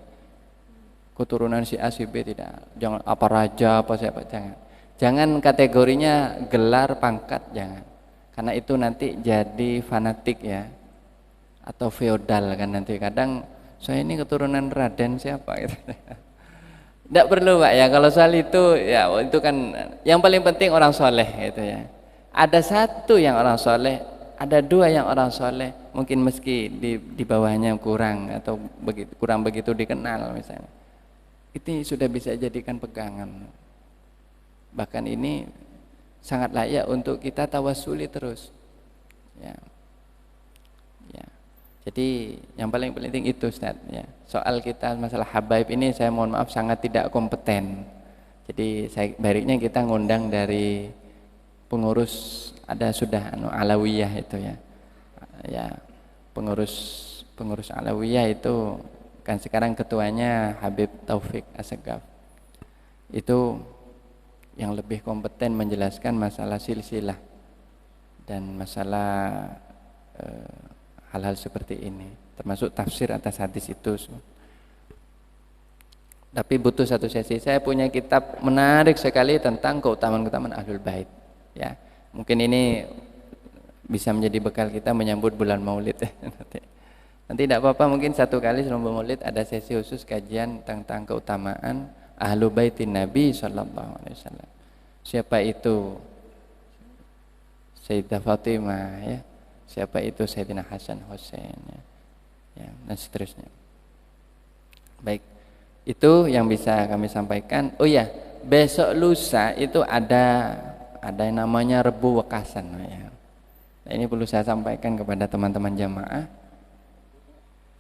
keturunan si A si B, tidak. Jangan apa raja apa siapa, jangan. Jangan kategorinya gelar pangkat, jangan. Karena itu nanti jadi fanatik ya. Atau feodal kan nanti kadang saya ini keturunan Raden siapa gitu. Tidak perlu Pak ya, kalau soal itu ya itu kan yang paling penting orang soleh gitu ya. Ada satu yang orang soleh, ada 2 yang orang soleh, mungkin meski di bawahnya kurang atau kurang begitu dikenal misalnya, itu sudah bisa jadikan pegangan. Bahkan ini sangat layak untuk kita tawasuli terus. Ya. Jadi yang paling penting itu Ustaz ya. Soal kita masalah habaib ini saya mohon maaf sangat tidak kompeten. Jadi baiknya kita ngundang dari pengurus, ada sudah Alawiyah itu ya. Ya, pengurus Alawiyah itu kan sekarang ketuanya Habib Taufik Assegaf. Itu yang lebih kompeten menjelaskan masalah silsilah dan masalah hal-hal seperti ini, termasuk tafsir atas hadis itu. Tapi butuh satu sesi. Saya punya kitab menarik sekali tentang keutamaan-keutamaan Ahlul Bait. Ya, mungkin ini bisa menjadi bekal kita menyambut bulan Maulid. Nanti tidak apa-apa, mungkin satu kali sebelum Maulid ada sesi khusus kajian tentang keutamaan Ahlul Baitin Nabi Sallallahu Alaihi Wasallam. Siapa itu Sayyidah Fatimah ya? Siapa itu Sayyidina Hasan Hussein ya, dan seterusnya. Baik, itu yang bisa kami sampaikan. Oh ya, besok lusa itu ada yang namanya Rebu Wekasan ya. Nah, ini perlu saya sampaikan kepada teman-teman jamaah.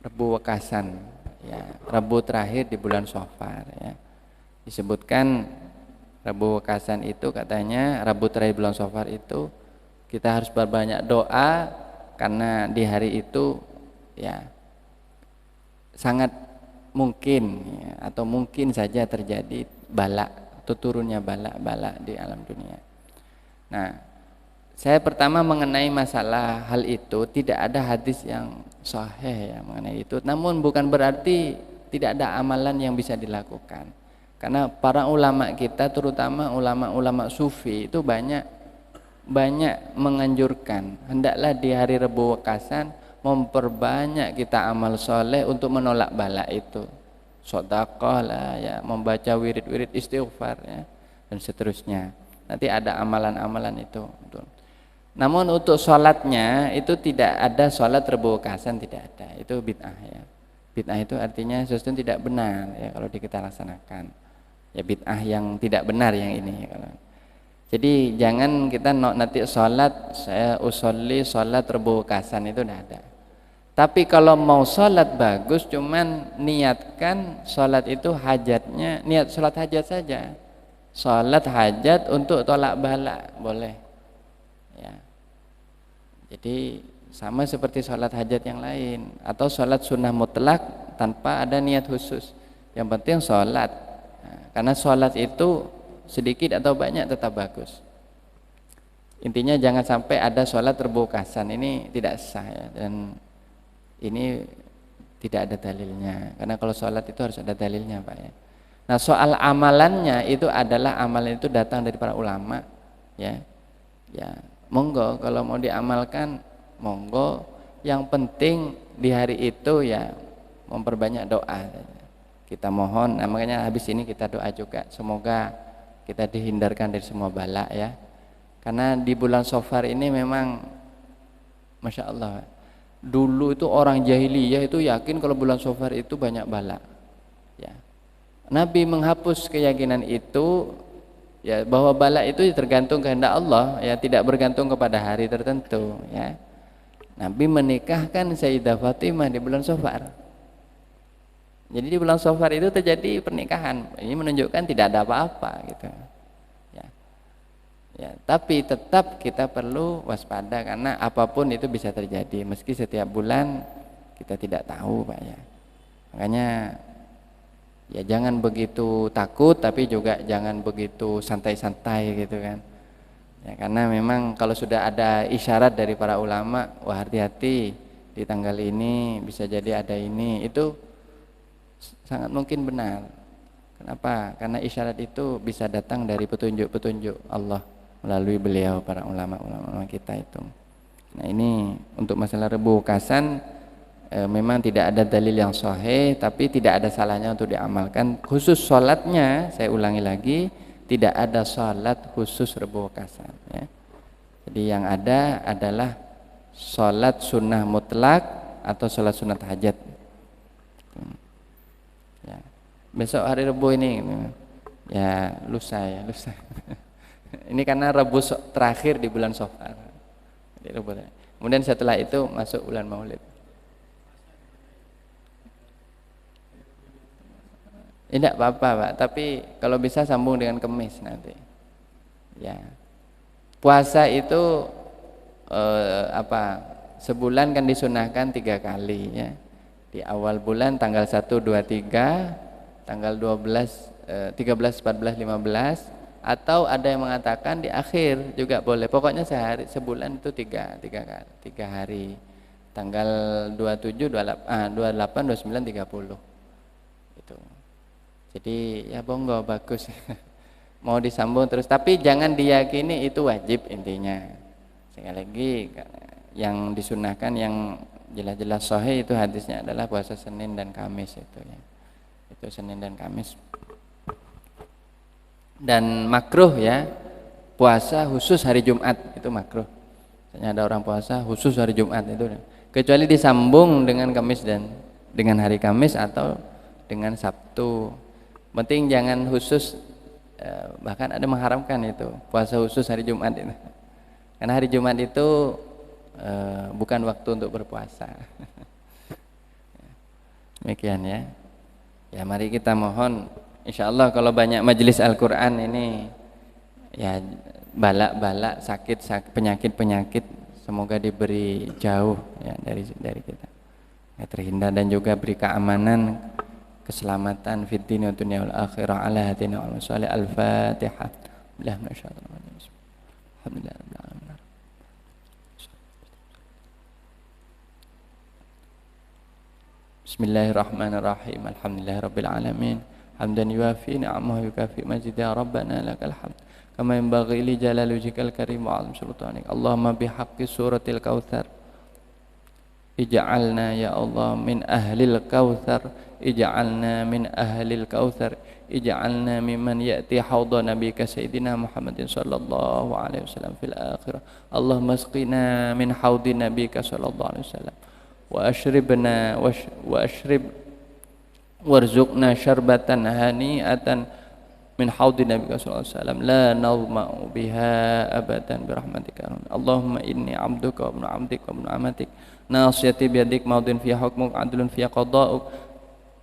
Rebu Wekasan ya, Rebu terakhir di bulan Syawal ya. Disebutkan Rebu Wekasan itu katanya Rebu terakhir bulan Syawal itu kita harus berbanyak doa karena di hari itu ya sangat mungkin ya, atau mungkin saja terjadi bala atau turunnya bala di alam dunia. Nah, saya pertama mengenai masalah hal itu tidak ada hadis yang sahih ya mengenai itu. Namun bukan berarti tidak ada amalan yang bisa dilakukan. Karena para ulama kita terutama ulama-ulama sufi itu banyak menganjurkan hendaklah di hari Rebu Wekasan memperbanyak kita amal soleh untuk menolak bala itu, sedekah lah ya, membaca wirid-wirid istighfar ya, dan seterusnya. Nanti ada amalan-amalan itu. Namun untuk sholatnya itu tidak ada sholat Rebu Wekasan, tidak ada, itu bid'ah ya. Bid'ah itu artinya sesuatu yang tidak benar ya kalau kita laksanakan ya, bid'ah yang tidak benar yang ini ya, kalau. Jadi jangan kita nanti sholat, saya usolli sholat Rebu Wekasan itu tidak ada. Tapi kalau mau sholat bagus, cuman niatkan sholat itu hajatnya, niat sholat hajat saja. Sholat hajat untuk tolak bala, boleh. Ya. Jadi sama seperti sholat hajat yang lain. Atau sholat sunnah mutlak tanpa ada niat khusus. Yang penting sholat. Nah, karena sholat itu sedikit atau banyak tetap bagus. Intinya jangan sampai ada sholat Rebu Wekasan, ini tidak sah ya, dan ini tidak ada dalilnya. Karena kalau sholat itu harus ada dalilnya Pak ya. Nah soal amalannya itu adalah amalan itu datang dari para ulama ya. Ya monggo kalau mau diamalkan monggo. Yang penting di hari itu ya memperbanyak doa. Kita mohon, nah, makanya habis ini kita doa juga semoga kita dihindarkan dari semua bala ya. Karena di bulan Syawal ini memang Masya Allah, dulu itu orang jahiliyah itu yakin kalau bulan Syawal itu banyak bala ya. Nabi menghapus keyakinan itu ya, bahwa bala itu tergantung kehendak Allah ya, tidak bergantung kepada hari tertentu ya. Nabi menikahkan Sayyidah Fatimah di bulan Syawal. Jadi di bulan Syawal itu terjadi pernikahan. Ini menunjukkan tidak ada apa-apa gitu. Ya. Ya, tapi tetap kita perlu waspada karena apapun itu bisa terjadi. Meski setiap bulan kita tidak tahu, Pak ya. Makanya ya jangan begitu takut tapi juga jangan begitu santai-santai gitu kan. Ya, karena memang kalau sudah ada isyarat dari para ulama, wah hati-hati di tanggal ini bisa jadi ada ini, itu sangat mungkin benar. Kenapa? Karena isyarat itu bisa datang dari petunjuk-petunjuk Allah melalui beliau para ulama-ulama kita itu. Nah ini untuk masalah Rebu Wekasan memang tidak ada dalil yang sahih, tapi tidak ada salahnya untuk diamalkan. Khusus sholatnya, saya ulangi lagi, tidak ada sholat khusus Rebu Wekasan ya. Jadi yang ada adalah sholat sunnah mutlak atau sholat sunat hajat. Ya. Besok hari Rebu ini ya lusa. Ini karena Rebu terakhir di bulan Syawal. Kemudian setelah itu masuk bulan Maulid. Tidak apa-apa Pak, tapi kalau bisa sambung dengan Kemis nanti. Ya. Puasa itu sebulan kan disunahkan 3 kali ya. Di awal bulan tanggal 1, 2, 3, tanggal 12, 13, 14, 15, atau ada yang mengatakan di akhir juga boleh. Pokoknya sebulan itu 3 hari. Tanggal 27, 28, 29, 30. Itu. Jadi ya bonggo bagus. Mau disambung terus, tapi jangan diyakini itu wajib intinya. Sekali lagi yang disunahkan yang jelas-jelas sahih itu hadisnya adalah puasa Senin dan Kamis itu ya. Itu Senin dan Kamis. Dan makruh ya, puasa khusus hari Jumat itu makruh. Misalnya ada orang puasa khusus hari Jumat itu, kecuali disambung dengan Kamis dan dengan hari Kamis atau dengan Sabtu. Penting jangan khusus, bahkan ada mengharamkan itu puasa khusus hari Jumat itu. Karena hari Jumat itu bukan waktu untuk berpuasa. Demikian ya. Ya mari kita mohon, insya Allah kalau banyak majelis Al-Quran ini ya balak-balak sakit penyakit semoga diberi jauh ya dari kita ya, terhindar, dan juga beri keamanan keselamatan fid dunya wa dunya wal akhirah ala hadina wa salih. Al-Fatihah. Alhamdulillah rabbil alamin. Bismillahirrahmanirrahim. Alhamdulillahirabbil alamin. Hamdan yuafi ni'amahu yukafi majid ya rabbana lakal hamd kama yanbaghi li jalali wajhikal karim wa 'azimi sultanik. Allahumma bihaqqi suratil kautsar ij'alna ya Allah min ahlil kautsar, ij'alna min ahlil kautsar, ij'alna mimman ya'ti haudha nabiyika sayyidina Muhammadin sallallahu alaihi wasallam fil akhirah. Allahumma asqina min haudi nabiyika sallallahu alaihi wasallam wa ashribna wa ashrib warzuqna syarbatan hani'atan min haudi nabiyika sallallahu alaihi wasallam la nadma'u biha abadan birahmatika. Allahumma inni 'abduka wa ibnu 'abdika wa ibnu amatik nasiyati biyadik maudin fi hukmuk adlun fi qada'uk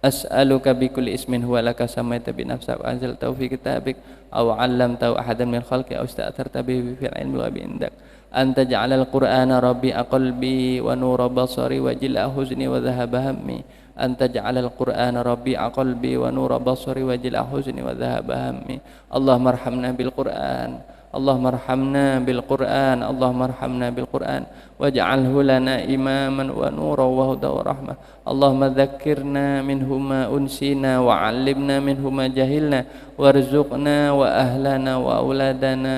as'aluka bi kulli ismin huwa laka samaita bi nafsika wa anzaltahu fi kitabik aw 'allamtahu ahadan min khalqi aw ista'tharta bihi fil 'ilmi wa bi indak anta ja'alal qur'ana rabi'a qalbi wa nura basari wa jila huzni wa dhahaba hammi anta ja'alal qur'ana rabi'a qalbi wa nura basari wa jila huzni wa dhahaba hammi. Allahumma arhamna bil qur'an, Allahumma arhamna bil qur'an, Allahumma arhamna bil qur'an waj'alhu lana imaman wa nuran wa hudan wa rahmah. Allahumma dhakkirna minhu ma unsina wa 'allimna minhu ma jahilna warzuqna wa ahlana wa auladana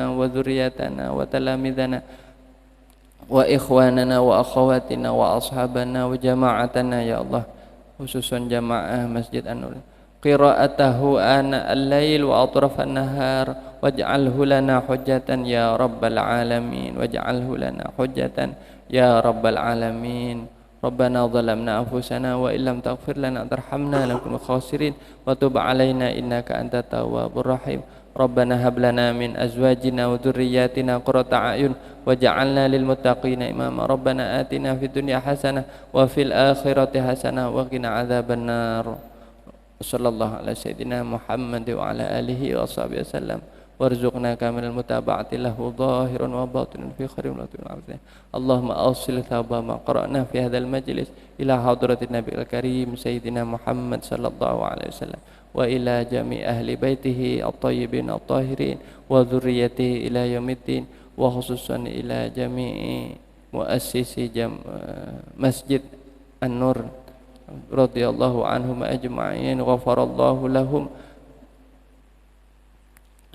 wa dzurriyyatana wa talamidana wa ikhwanana wa akhawatina wa ashabana wa jama'atana ya Allah, khususan jamaah Masjid An-Nur, qira'atahu ana al-lail wa atrafan nahar waj'alhu lana hujjatan ya rabbal alamin, waj'alhu lana hujjatan ya rabbal alamin. Rabbana zalamna anfusana wa illam taghfir lana tarhamna lanakunanna khasirin wa tub alaina innaka antat tawwabur rahim. Rabbana hab lana min azwajina wa dhurriyyatina qurrata a'yun waj'alna lil muttaqina imama. Rabbana atina fid dunya hasanah wa fil akhirati hasanah wa qina adzabannar. Sallallahu ala sayyidina Muhammad wa ala alihi wa sahbihi wasallam warzuqna kaminal mutaba'ati lahu zahiran wa batinan fi khairin wa afdal. Allahumma awsil thawaba ma qara'na fi hadzal majlis ila hadratin nabiyil karim sayyidina Muhammad sallallahu alaihi wasallam wa ila jami' ahli baitihi at-tayyibin at-tahirin wa dhurriyyatihi ila yaumiddin wa khususan ila jami'i muassisi Masjid An-Nur radhiyallahu anhum ajma'in ghafarallahu lahum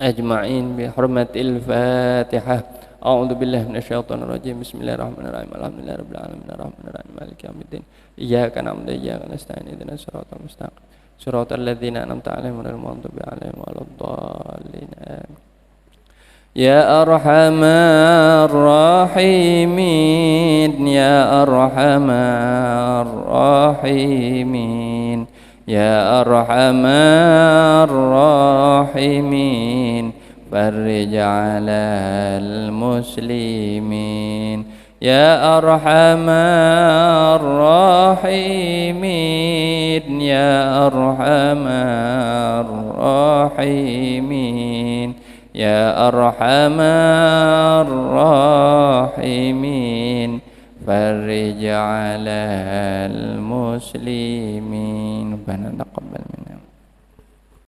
ajma'in bi hurmatil Fatihah. A'udzu billahi minasyaitonir rajim. Bismillahirrahmanirrahim. Alhamdulillahirabbil alamin arrahmanir rahim maliki yaumiddin. Iyyaka na'budu wa iyyaka nasta'in ihdinas siratal mustaqim siratal ladzina an'amta 'alaihim ghairil maghdubi 'alaihim waladdallin. Ya arhamar rahimin, ya arhamar rahimin, ya arhamar rahimin, farij 'alal muslimin. Ya arhamar rahimin, يا أرحم الراحمين يا أرحم الراحمين فرج على المسلمين ربنا تقبل